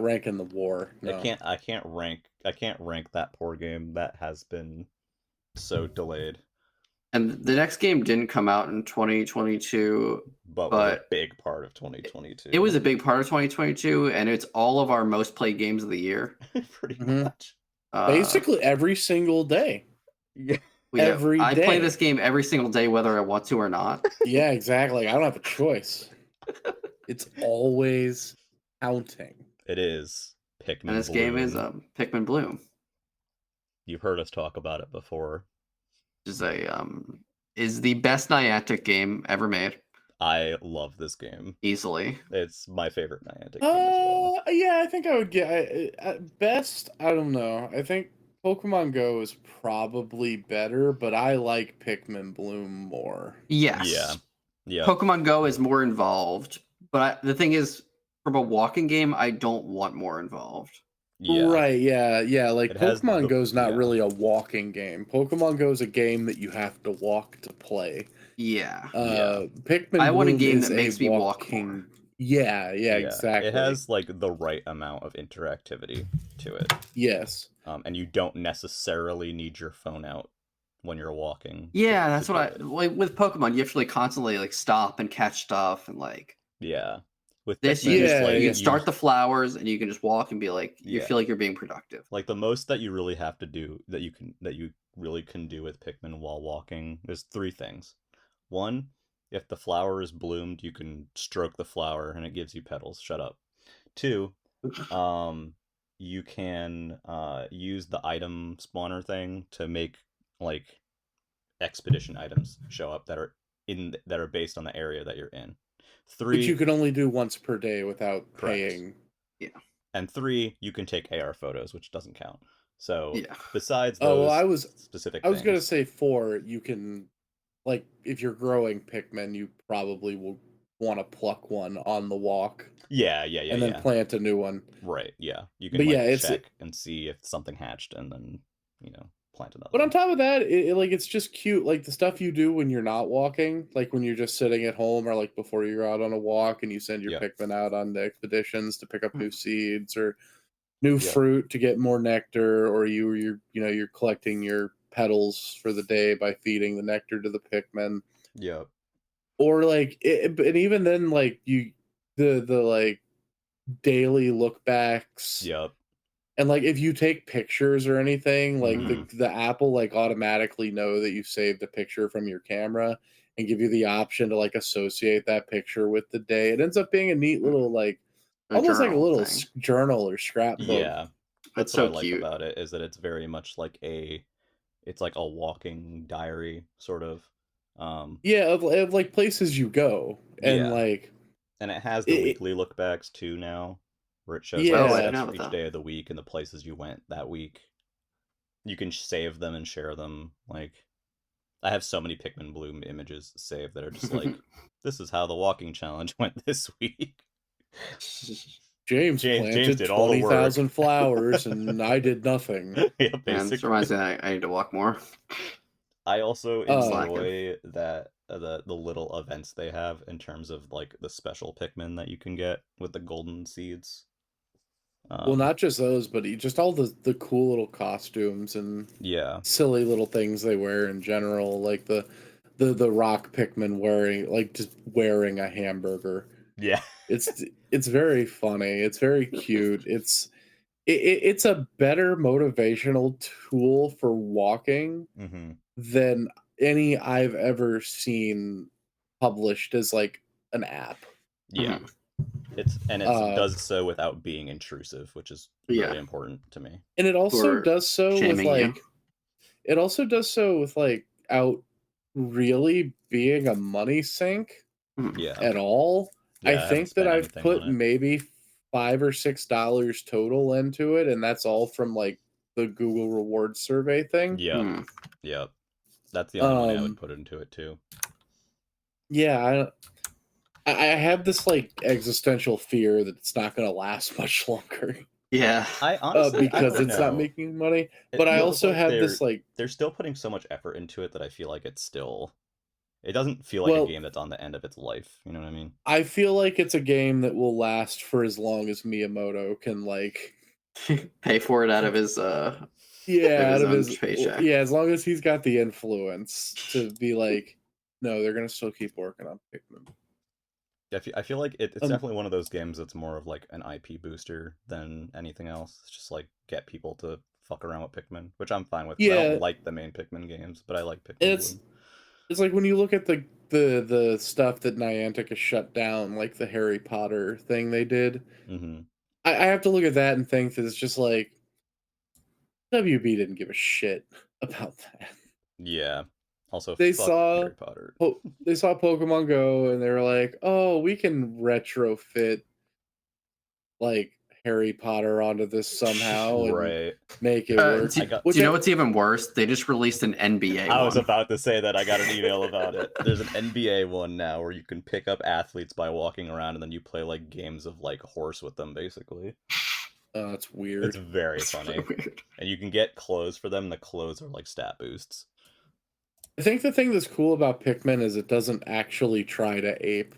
ranking the war. No. I can't rank that poor game that has been so delayed. And the next game didn't come out in 2022, but was a big part of 2022. It was a big part of 2022, and it's all of our most played games of the year. Pretty much. Basically every single day. Yeah. Every day. I play this game every single day, whether I want to or not. Yeah, exactly. I don't have a choice. It's always counting. It is Pikmin And this Bloom. game is Pikmin Bloom. You've heard us talk about it before. Is the best Niantic game ever made. I love this game. Easily. It's my favorite Niantic game as well. Yeah, I think I would get at best, I don't know. I think Pokemon Go is probably better, but I like Pikmin Bloom more. Yes. Yeah. Pokemon Go is more involved, but the thing is, from a walking game, I don't want more involved. Yeah. Right, yeah. Like, Pokemon Go's not really a walking game. Pokemon Go is a game that you have to walk to play. Yeah. Pikmin I want a Bloom game is that makes me walk more. Yeah, exactly. It has like the right amount of interactivity to it. Yes. And you don't necessarily need your phone out when you're walking. Yeah, that's what I like with Pokemon. You have to like constantly like stop and catch stuff and like. Yeah. With this, you can start the flowers and you can just walk and be like, you feel like you're being productive. Like the most that you really have to do that you really can do with Pikmin while walking, there's 3 things. 1, if the flower is bloomed, you can stroke the flower and it gives you petals. Shut up. 2, you can use the item spawner thing to make like expedition items show up that are based on the area that you're in. 3, which you can only do once per day without paying. Yeah. And 3, you can take AR photos, which doesn't count. So besides those specific I was things, gonna say 4, you can, like, if you're growing Pikmin, you probably will want to pluck one on the walk. Yeah. And then plant a new one. Right, yeah. You can check and see if something hatched and then, plant another. But on top of that, it's just cute. Like the stuff you do when you're not walking, like when you're just sitting at home or like before you're out on a walk and you send your Pikmin out on the expeditions to pick up new seeds or new fruit to get more nectar, or you're collecting your petals for the day by feeding the nectar to the Pikmin. Yeah. Or like and even then, like the like daily look backs. Yep. And like if you take pictures or anything, like the app will like automatically know that you saved the picture from your camera and give you the option to like associate that picture with the day. It ends up being a neat little like almost like a little journal or scrapbook. Yeah. That's so what I like cute about it, is that it's very much like it's like a walking diary, sort of. Yeah, of like places you go, and like, and it has the weekly look backs too now, where it shows Yeah. like stats for each day of the week and the places you went that week. You can save them and share them. Like, I have so many Pikmin Bloom images saved that are just like, this is how the walking challenge went this week. James planted did all the work. 20,000 flowers and I did nothing. Yeah, Man, this reminds me that I need to walk more. I also enjoy that the little events they have in terms of like the special Pikmin that you can get with the golden seeds. Well, not just those, but just all the cool little costumes and silly little things they wear in general, like the rock Pikmin wearing a hamburger. Yeah. It's very funny. It's very cute. It's a better motivational tool for walking than any I've ever seen published as like an app. Yeah. It does so without being intrusive, which is really important to me. And it also does so with like it also does so without really being a money sink at all. I think that I've put maybe $5 or $6 total into it, and that's all from like the Google Rewards survey thing. Yeah. That's the only money I would put into it too. Yeah, I have this like existential fear that it's not going to last much longer. Yeah, I honestly because it's not making money. But I also have this like they're still putting so much effort into it that I feel like it doesn't feel like a game that's on the end of its life. You know what I mean? I feel like it's a game that will last for as long as Miyamoto can like pay for it out of his out of his paycheck. Yeah, as long as he's got the influence to be like, no, they're gonna still keep working on Pikmin. I feel like it's definitely one of those games that's more of like an IP booster than anything else. It's just like get people to fuck around with Pikmin, which I'm fine with. I don't like the main Pikmin games, but I like Pikmin. It's like when you look at the stuff that Niantic has shut down, like the Harry Potter thing they did. I have to look at that and think that it's just like WB didn't give a shit about that. Yeah. Also, they fuck saw Harry Potter. They saw Pokemon Go and they were like, "Oh, we can retrofit like Harry Potter onto this somehow and make it work." Do you know what's even worse? They just released an NBA one. I was about to say that. I got an email about it. There's an NBA one now where you can pick up athletes by walking around and then you play like games of like horse with them, basically. Oh, that's weird. It's very funny. Weird. And you can get clothes for them. The clothes are like stat boosts. I think the thing that's cool about Pikmin is it doesn't actually try to ape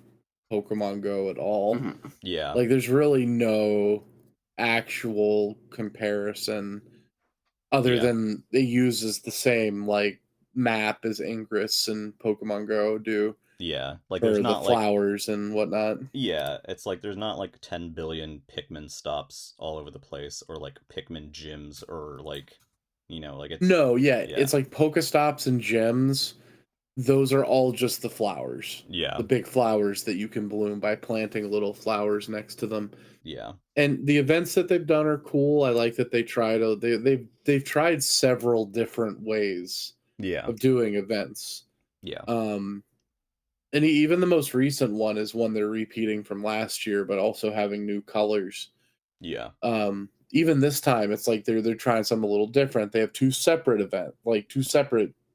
Pokemon Go at all. Yeah. Like there's really no actual comparison other than it uses the same like map as Ingress and Pokemon Go do. Yeah, like for there's not the flowers and whatnot. Yeah, it's like there's not like 10 billion Pikmin stops all over the place, or like Pikmin gyms, or like, you know, like it's it's like Pokestops and gyms. Those are all just the flowers. Yeah, the big flowers that you can bloom by planting little flowers next to them. Yeah, and the events that they've done are cool. I like that they try to they've tried several different ways of doing events. And even the most recent one is one they're repeating from last year, but also having new colors. Yeah. Even this time, it's like they're trying something a little different. They have two separate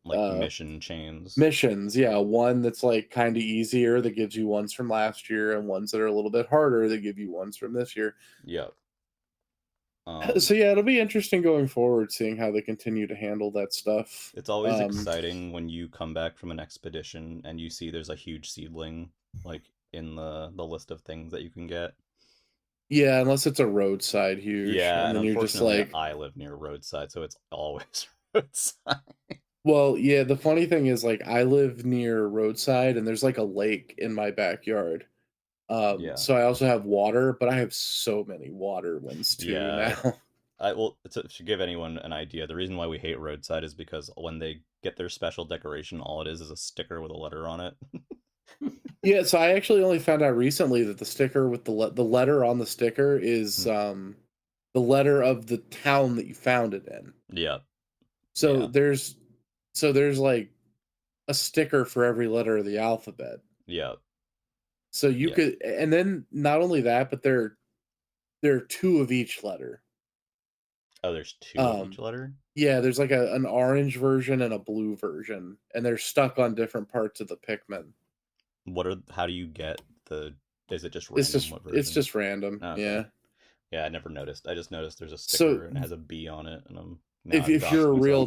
mission chains. Missions, yeah. One that's like kind of easier that gives you ones from last year, and ones that are a little bit harder that give you ones from this year. Yep. So yeah, it'll be interesting going forward, seeing how they continue to handle that stuff. It's always exciting when you come back from an expedition and you see there's a huge seedling like in the list of things that you can get. Yeah, unless it's a roadside huge. Yeah, and then you're just like, I live near roadside, so it's always roadside. Well, yeah, the funny thing is like I live near roadside and there's like a lake in my backyard. So I also have water, but I have so many water ones too now. To give anyone an idea, the reason why we hate roadside is because when they get their special decoration, all it is a sticker with a letter on it. Yeah, so I actually only found out recently that the sticker with the letter on the sticker is the letter of the town that you found it in. Yeah. So there's like a sticker for every letter of the alphabet. Yeah. So you could, and then not only that, but there are 2 of each letter. Oh, there's 2 of each letter? Yeah, there's like an orange version and a blue version, and they're stuck on different parts of the Pikmin. How do you get is it just random? It's just random. Okay. Yeah. Yeah, I never noticed. I just noticed there's a sticker and it has a B on it, and if you're a real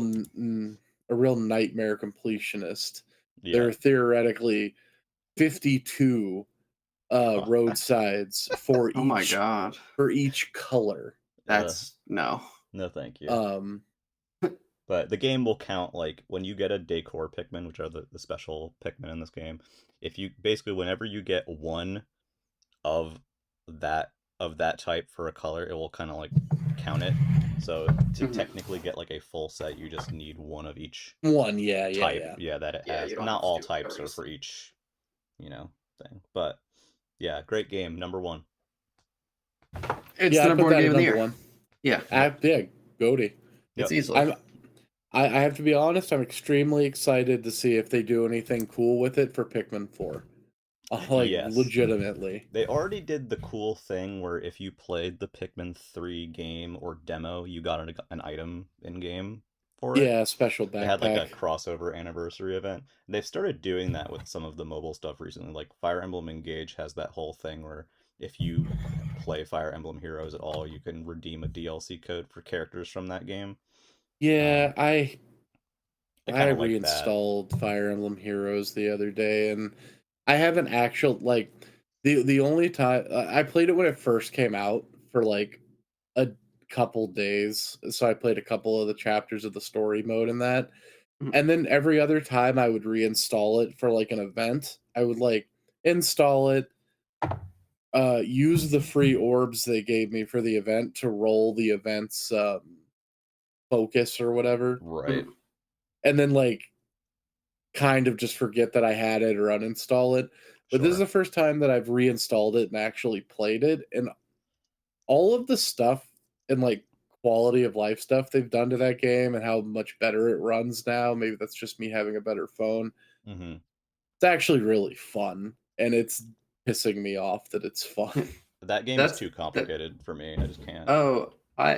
nightmare completionist, there are theoretically 52 roadsides for each. Oh my god! For each color. That's no, thank you. But the game will count, like, when you get a decor Pikmin, which are the special Pikmin in this game. If you basically, whenever you get one of that type for a color, it will kind of like count it. So to technically get like a full set, you just need one of each. Type. Yeah, that it has. Not all types are for each, thing. But yeah, great game. Number 1. It's the number 1 game of the year. 1. Yeah. Goaty. It's easily. I have to be honest, I'm extremely excited to see if they do anything cool with it for Pikmin 4. Legitimately. They already did the cool thing where if you played the Pikmin 3 game or demo, you got an item in-game for it. Yeah, special backpack. They had like a crossover anniversary event. They've started doing that with some of the mobile stuff recently. Like Fire Emblem Engage has that whole thing where if you play Fire Emblem Heroes at all, you can redeem a DLC code for characters from that game. Yeah, I reinstalled Fire Emblem Heroes the other day, and I haven't the only time I played it when it first came out for like a couple days. So I played a couple of the chapters of the story mode in that. And then every other time I would reinstall it for like an event. I would like install it, use the free orbs they gave me for the event to roll the event's focus or whatever. Right. And then like kind of just forget that I had it or uninstall it. But this is the first time that I've reinstalled it and actually played it. And all of the stuff and like quality of life stuff they've done to that game and how much better it runs now. Maybe that's just me having a better phone. Mm-hmm. It's actually really fun. And it's pissing me off that it's fun. That game is too complicated for me. I just can't.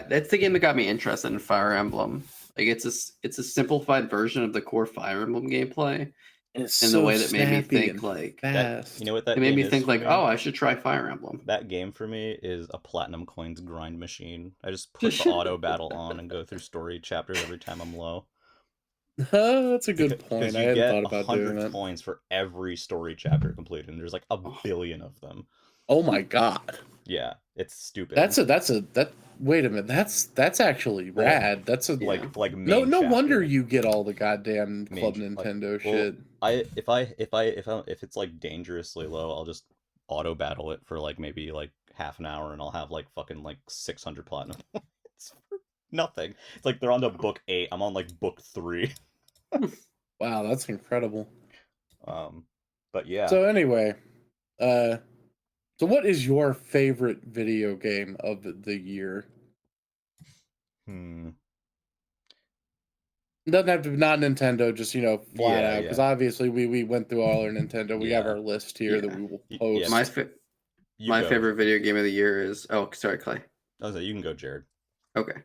That's the game that got me interested in Fire Emblem. Like it's a simplified version of the core Fire Emblem gameplay in the way that made me think like fast. You know what that? It made me think like, oh, I should try Fire Emblem. That game for me is a platinum coins grind machine. I just put the auto battle on and go through story chapters every time I'm low. That's a good point. I hadn't thought about doing that. 100 coins for every story chapter completed, and there's like a billion of them. Oh my god. Yeah, it's stupid. Wait a minute. That's actually rad. That's a like no wonder you get all the goddamn Club Nintendo shit. If it's like dangerously low, I'll just auto battle it for like maybe like half an hour, and I'll have like fucking like 600 platinum. It's for nothing. It's like they're on to book 8. I'm on like book 3. Wow, that's incredible. But yeah. So anyway, so what is your favorite video game of the year? It doesn't have to be not Nintendo, just flat out. Because obviously we went through all our Nintendo. We have our list here that we will post. My favorite video game of the year is sorry, Clay. You can go, Jared. Okay.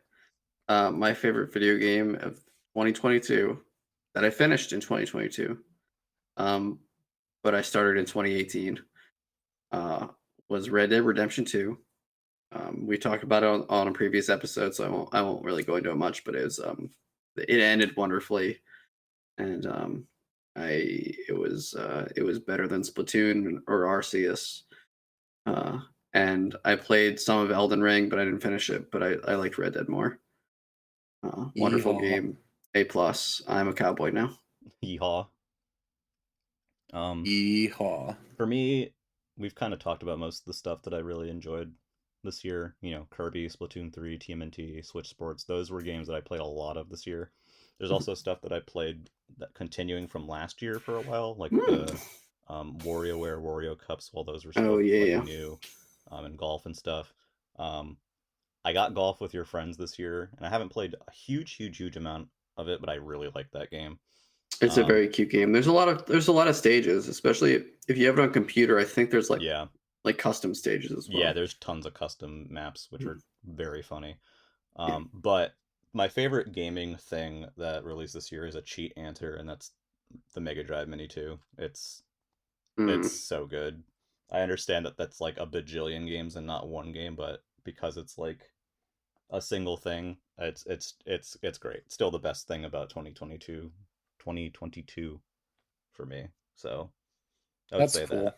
My favorite video game of 2022 that I finished in 2022, but I started in 2018. Was Red Dead Redemption 2. We talked about it on a previous episode, so I won't really go into it much. But it ended wonderfully, and it was better than Splatoon or Arceus. And I played some of Elden Ring, but I didn't finish it. But I liked Red Dead more. Wonderful game. A+. I'm a cowboy now. Yeehaw. Yeehaw. For me, we've kind of talked about most of the stuff that I really enjoyed this year. Kirby, Splatoon 3, TMNT, Switch Sports. Those were games that I played a lot of this year. There's also stuff that I played that continuing from last year for a while, like the WarioWare Wario Cups. While those were still new, and golf and stuff. I got Golf with Your Friends this year, and I haven't played a huge amount of it, but I really like that game. It's a very cute game. There's a lot of stages, especially if you have it on computer. I think there's like custom stages as well. Yeah, there's tons of custom maps, which are very funny. But my favorite gaming thing that released this year is a cheat answer, and that's the Mega Drive Mini 2. It's so good. I understand that that's like a bajillion games and not one game, but because it's like a single thing, it's great. It's still the best thing about 2022 for me. So I would say cool. that.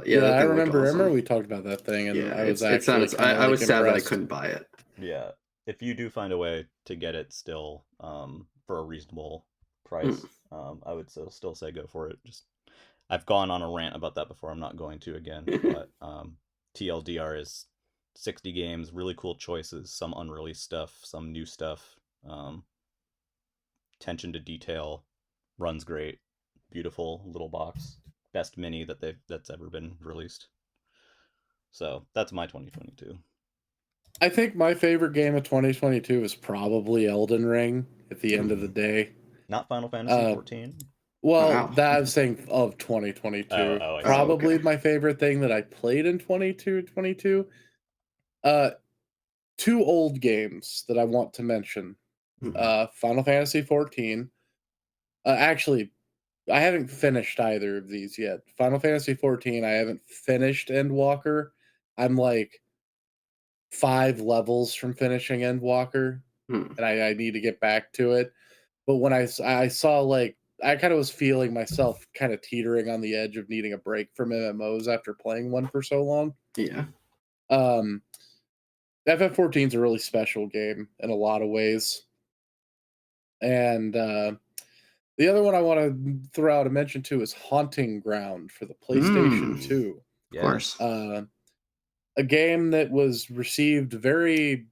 Yeah, I remember we talked about that thing, and I was I was sad that I couldn't buy it. Yeah, if you do find a way to get it still for a reasonable price, I would still say go for it. Just I've gone on a rant about that before. I'm not going to again, but TLDR is 60 games, really cool choices, some unreleased stuff, some new stuff. Attention to detail, runs great, beautiful little box, best mini that's ever been released. So that's my 2022. I think my favorite game of 2022 is probably Elden Ring at the end of the day. Not Final Fantasy 14? Well, that I was saying of 2022. Probably my favorite thing that I played in 2022. Two old games that I want to mention. Final Fantasy 14. Actually, I haven't finished either of these yet. Final Fantasy 14, I haven't finished Endwalker. I'm like 5 levels from finishing Endwalker, and I need to get back to it. But when I saw, like, I kind of was feeling myself kind of teetering on the edge of needing a break from MMOs after playing one for so long. Yeah. FF14 is a really special game in a lot of ways. And the other one I want to throw out a mention to is Haunting Ground for the PlayStation 2. Of course. A game that was received very,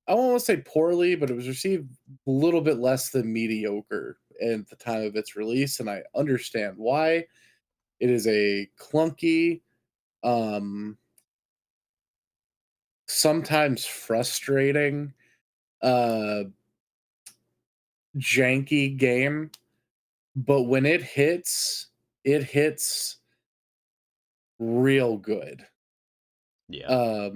I won't want to say poorly, but it was received a little bit less than mediocre at the time of its release, and I understand why. It is a clunky, sometimes frustrating, janky game, but when it hits real good. Yeah.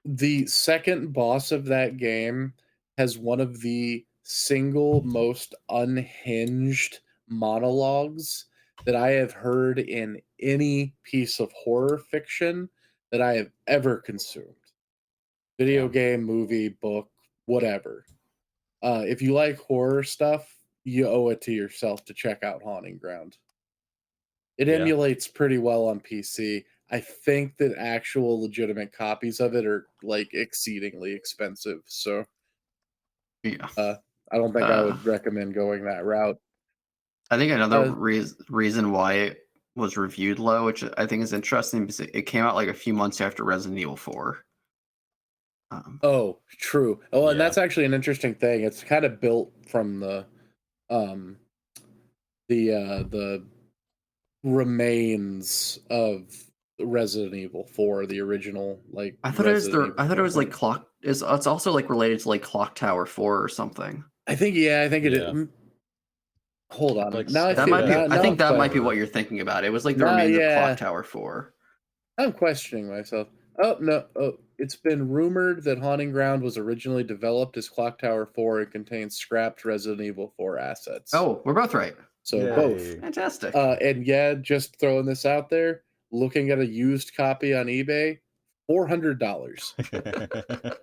The second boss of that game has one of the single most unhinged monologues that I have heard in any piece of horror fiction that I have ever consumed. Video game, movie, book, whatever. If you like horror stuff, you owe it to yourself to check out Haunting Ground. It emulates pretty well on PC. I think that actual legitimate copies of it are like exceedingly expensive. So I don't think I would recommend going that route. I think another reason why it was reviewed low, which I think is interesting, because it came out like a few months after Resident Evil 4. True. Oh, and that's actually an interesting thing. It's kind of built from the remains of Resident Evil 4, the original, like I thought it was like Clock. It's also like related to like Clock Tower 4 or something. I think it is. Hold on. Like, now I think that might be what you're thinking about. It was like the remains of Clock Tower 4. I'm questioning myself. Oh no! It's been rumored that Haunting Ground was originally developed as Clock Tower 4 and contains scrapped Resident Evil 4 assets. Oh, we're both right. So both. Fantastic. And just throwing this out there, looking at a used copy on eBay, $400.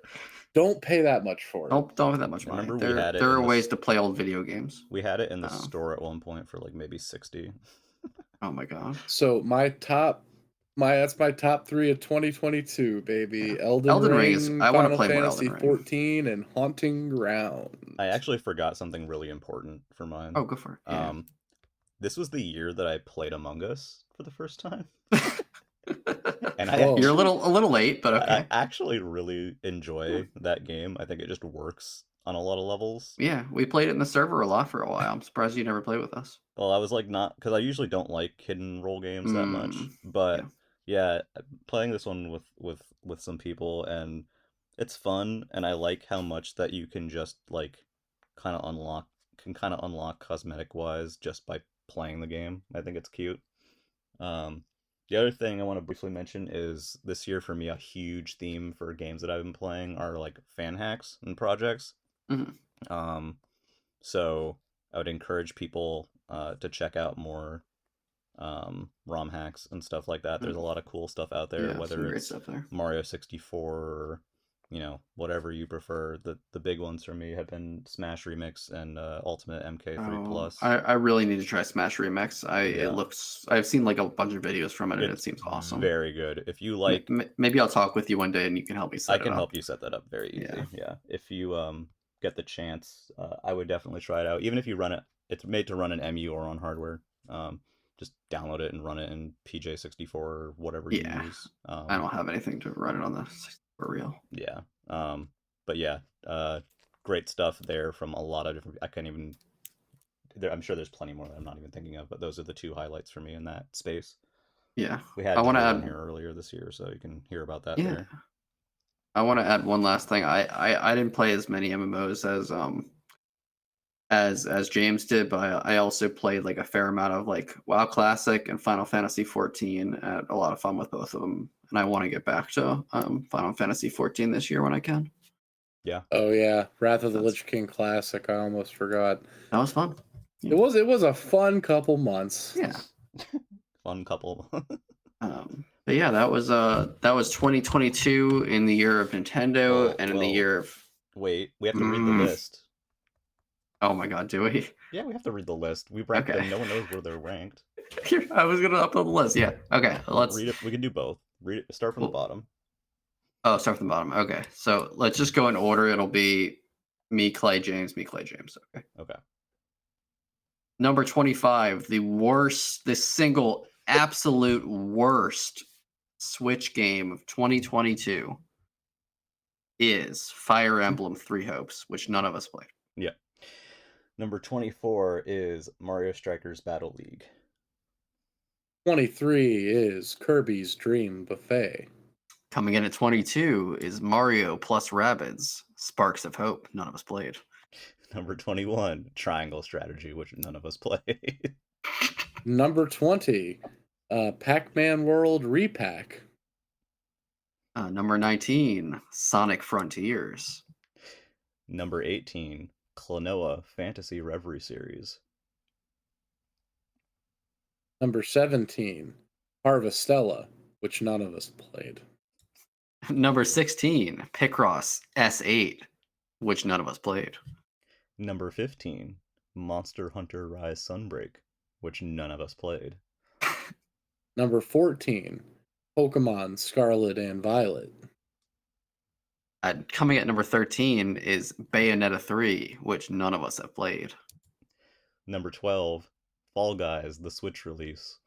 Don't pay that much for it. Don't pay that much money. There are ways to play old video games. We had it in the store at one point for like maybe 60. Oh my god. So that's my top 3 of 2022, baby. Elden Ring, I want to Final play Fantasy more Elden Ring. 14, and Haunting Ground. I actually forgot something really important for mine. Oh, go for it. Yeah. This was the year that I played Among Us for the first time. And you're a little late, but okay. I actually really enjoy that game. I think it just works on a lot of levels. Yeah, we played it in the server a lot for a while. I'm surprised you never played with us. Well, I was like because I usually don't like hidden role games that much, but yeah, playing this one with some people, and it's fun, and I like how much that you can just like kind of unlock cosmetic wise just by playing the game. I think it's cute. The other thing I want to briefly mention is this year for me a huge theme for games that I've been playing are like fan hacks and projects. So I would encourage people to check out more ROM hacks and stuff like that. There's a lot of cool stuff out there, whether it's Mario 64 or whatever you prefer. The big ones for me have been Smash Remix and Ultimate MK3 Plus. I really need to try Smash Remix. I've seen like a bunch of videos from it, and it seems awesome. Very good. If you like, maybe I'll talk with you one day and you can help me set it up. I can help you set that up very easy. Yeah. If you get the chance, I would definitely try it out. Even if you run it, it's made to run an MU or on hardware. Just download it and run it in PJ64 or whatever you use. I don't have anything to run it on the for real. Yeah. But yeah, great stuff there from a lot of different. I can't even. I'm sure there's plenty more that I'm not even thinking of, but those are the two highlights for me in that space. Yeah, we had one here earlier this year, so you can hear about that there. I want to add one last thing. I didn't play as many MMOs as James did, but I also played like a fair amount of like WoW Classic and Final Fantasy 14. I had a lot of fun with both of them, and I want to get back to Final Fantasy 14 this year when I can. Yeah. Oh yeah, Wrath of the Lich King Classic. I almost forgot. That was fun. Yeah. It was a fun couple months. Yeah. Fun couple. But yeah, that was 2022 in the year of Nintendo in the year of. Wait, we have to read the list. Oh my god, do we? Yeah, we have to read the list. We ranked them. No one knows where they're ranked. I was gonna upload the list. Yeah. Okay. Let's read it. We can do both. Read it. Start from the bottom. Oh, start from the bottom. Okay. So let's just go in order. It'll be me, Clay, James, me, Clay, James. Okay. Okay. Number 25, the single absolute worst Switch game of 2022 is Fire Emblem Three Hopes, which none of us played. Yeah. Number 24 is Mario Strikers Battle League. 23 is Kirby's Dream Buffet. Coming in at 22 is Mario plus Rabbids Sparks of Hope. None of us played. Number 21, Triangle Strategy, which none of us played. Number 20, Pac-Man World Repack. Number 19, Sonic Frontiers. Number 18, Klonoa Fantasy Reverie Series. Number 17, Harvestella, which none of us played. Number 16, Picross S8, which none of us played. Number 15, Monster Hunter Rise Sunbreak, which none of us played. Number 14, Pokemon Scarlet and Violet. Coming at number 13 is Bayonetta 3, which none of us have played. Number 12, Fall Guys, the Switch release.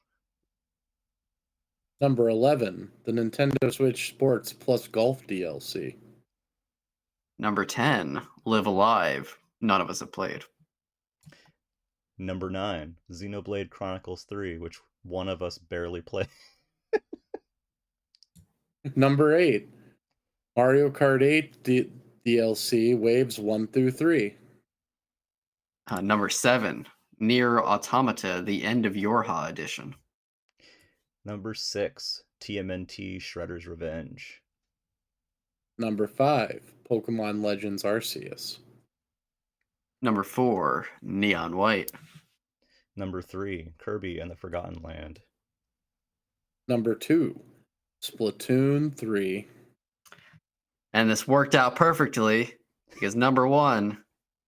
Number 11, the Nintendo Switch Sports Plus Golf DLC. Number 10, Live Alive. None of us have played. Number 9, Xenoblade Chronicles 3, which one of us barely played. Number 8, Mario Kart 8 DLC Waves 1 through 3. Number 7, Nier Automata, The End of Yorha Edition. Number 6, TMNT Shredder's Revenge. Number 5, Pokemon Legends Arceus. Number 4, Neon White. Number 3, Kirby and the Forgotten Land. Number 2, Splatoon 3. And this worked out perfectly because number 1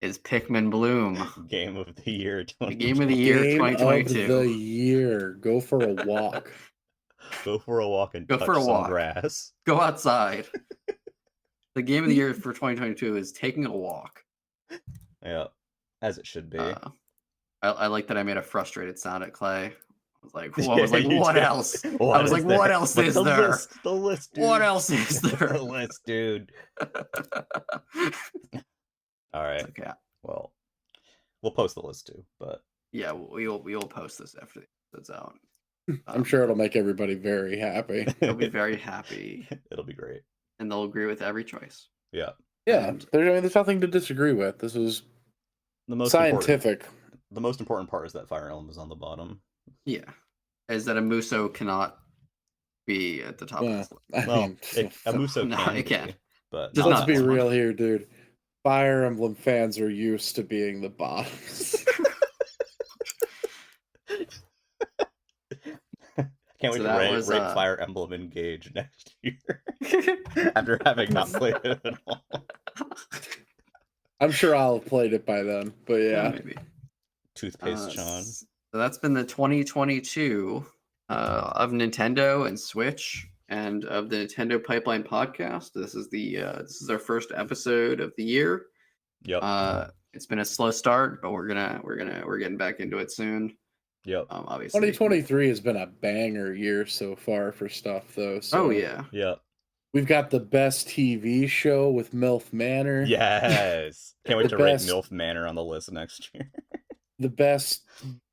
is Pikmin Bloom. Game of the Year 2022. Game of the Year 2022. Game of the Year. Go for a walk. Go for a walk and touch some grass. Go outside. The Game of the Year for 2022 is taking a walk. Yeah, as it should be. I like that I made a frustrated sound at Clay. I was like, what else? What I was like, what else is there? The list, dude. What else is there? The list, dude. All right. Okay. Well, we'll post the list too, but yeah, we'll post this after the episode's out. I'm sure it'll make everybody very happy. They'll be very happy. It'll be great. and they'll agree with every choice. Yeah. Yeah, there's nothing to disagree with. This is the most scientific. The most important part is that Fire Emblem is on the bottom. Yeah, is that a Muso cannot be at the top of this list. A Muso can it can. But let's be real here, dude. Fire Emblem fans are used to being the bottoms. Can't wait to rank Fire Emblem Engage next year after having not played it at all. I'm sure I'll have played it by then, but yeah. Maybe. Toothpaste Sean. So that's been the 2022 of Nintendo and Switch and of the Nintendo Pipeline podcast. This is our first episode of the year. Yep. It's been a slow start, but we're getting back into it soon. Yep. Obviously 2023 has been a banger year so far for stuff though. So oh yeah. Yeah. We've got the best TV show with MILF Manor. Yes. Can't wait to rate MILF Manor on the list next year. The best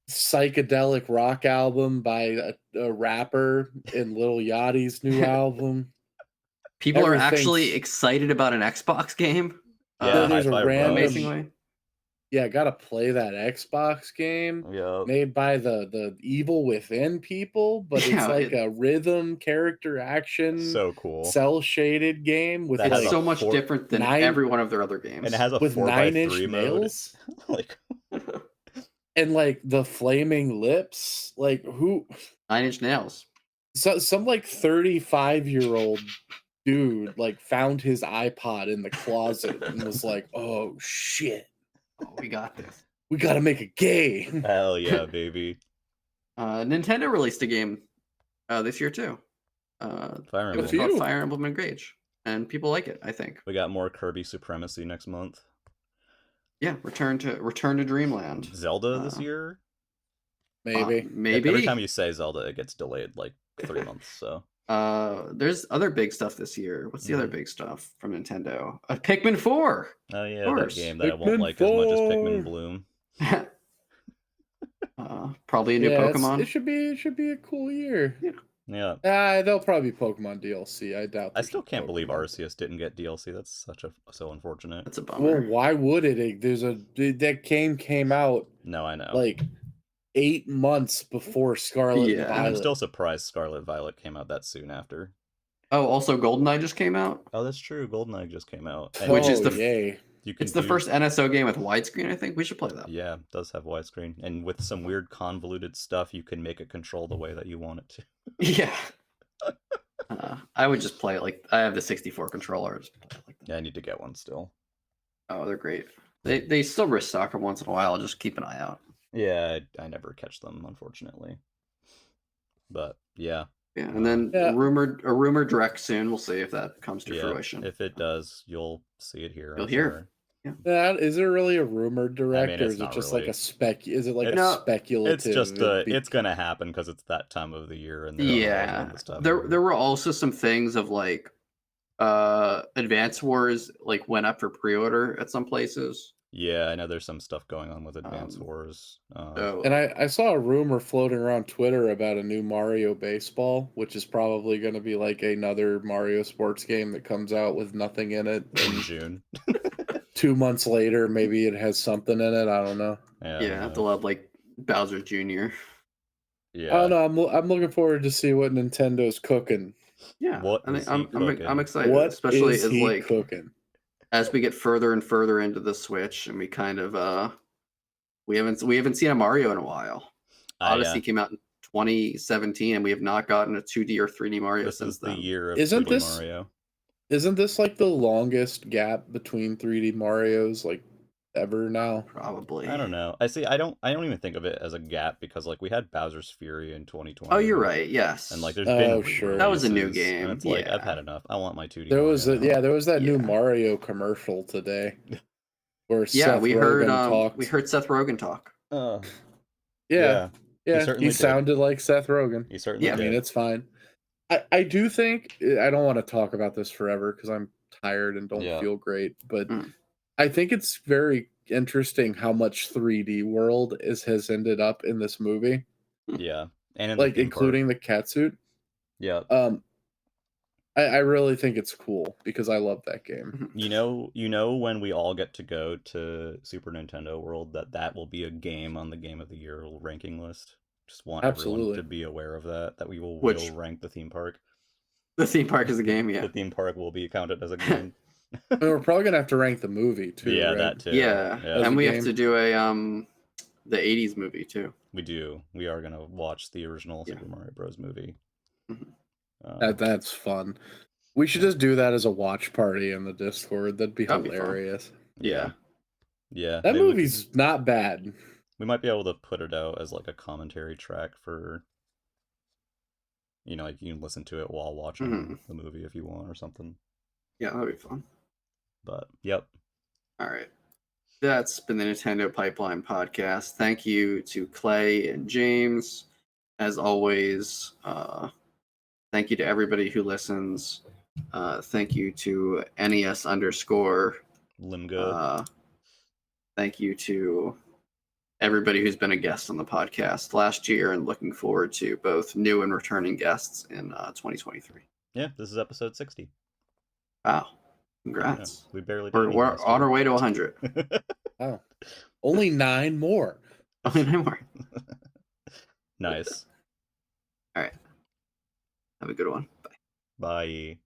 psychedelic rock album by a rapper in Lil Yachty's new album. People are actually excited about an Xbox game. Yeah, there's a random amazing way. Yeah, gotta play that Xbox game made by the Evil Within people, but it's like a rhythm character action, so cool, cell shaded game with it's so much different than every one of their other games, and it has a with 4x3 mode. Like, and like the flaming lips, like who 9-inch nails. So some like 35-year-old dude like found his iPod in the closet and was like, "Oh shit. Oh, we got this. We got to make a game." Hell yeah, baby. Nintendo released a game this year too. Fire Emblem. It's called Fire Emblem Engage, and people like it. I think we got more Kirby Supremacy next month. Yeah, Return to Dreamland. Zelda this year. Maybe. Every time you say Zelda, it gets delayed like 3 months. So. There's other big stuff this year. What's the other big stuff from Nintendo? Pikmin 4. Oh yeah, that game that I won't like as much as Pikmin Bloom. Probably a new Pokemon. It should be a cool year. Yeah. They'll probably be Pokemon DLC. I doubt. I still can't believe Arceus didn't get DLC. That's so unfortunate. That's a bummer. Well, why would it? That game came out. No, I know. Like 8 months before Scarlet and Violet. I'm still surprised Scarlet Violet came out that soon after. Oh, also GoldenEye just came out. Oh, that's true. GoldenEye just came out, which is the first NSO game with widescreen. I think we should play that. Yeah, it does have widescreen, and with some weird convoluted stuff, you can make it control the way that you want it to. Yeah. I would just play it like I have the 64 controller. Just play it like that. Yeah, I need to get one still. Oh, they're great. They still restock them once in a while. I'll just keep an eye out. Yeah, I never catch them, unfortunately. But yeah. Yeah, and then a rumored direct soon. We'll see if that comes to fruition. If it does, you'll see it here. You'll hear. Yeah. Is there really a rumored direct, or is it just like a spec? Is it like a speculative? It's just it's gonna happen because it's that time of the year, and there were also some things of like Advance Wars like went up for pre-order at some places. Yeah, I know there's some stuff going on with Advance Wars. And I saw a rumor floating around Twitter about a new Mario Baseball, which is probably going to be like another Mario sports game that comes out with nothing in it in June. 2 months later, maybe it has something in it. I don't know. Yeah, they'll have like Bowser Jr. Yeah, I don't know. I'm looking forward to see what Nintendo's cooking. Yeah, I'm excited, what especially is he cooking. As we get further and further into the Switch, and we kind of we haven't seen a Mario in a while. Odyssey came out in 2017, and we have not gotten a 2D or 3D Mario since then. The year of 3D Mario. Isn't this like the longest gap between 3D Marios like ever now? Probably. I don't know. I don't even think of it as a gap because like we had Bowser's Fury in 2020. Oh, you're right. Yes. And like there's been that was a new game. And it's like I've had enough. I want my 2D. There was that new Mario commercial today. Where Seth Rogen we heard Seth Rogen talk. Yeah. He sounded like Seth Rogen. He certainly did. I mean, it's fine. I do think I don't want to talk about this forever because I'm tired and don't feel great, but I think it's very interesting how much 3D World has ended up in this movie. Yeah, and like including the catsuit. Yeah. I really think it's cool because I love that game. You know when we all get to go to Super Nintendo World, that will be a game on the Game of the Year ranking list. Just want everyone to be aware of that we will rank the theme park. The theme park is a game, yeah. The theme park will be counted as a game. We're probably gonna have to rank the movie too. Yeah, right? that too. Yeah. And we have to do a the 80s movie too. We do. We are gonna watch the original Super Mario Bros. Movie. That's fun. We should just do that as a watch party in the Discord. That'd be hilarious. Yeah. That movie's not bad. We might be able to put it out as like a commentary track for, like you can listen to it while watching the movie if you want or something. Yeah, that'd be fun. But, yep. All right. That's been the Nintendo Pipeline Podcast. Thank you to Clay and James. As always, thank you to everybody who listens. Thank you to NES_Limgo. Thank you to everybody who's been a guest on the podcast last year, and looking forward to both new and returning guests in 2023. Yeah, this is episode 60. Wow. Congrats. Yeah, we barely did We're on our way to 100. Wow. Only 9 more. Only 9 more. Nice. All right. Have a good one. Bye. Bye.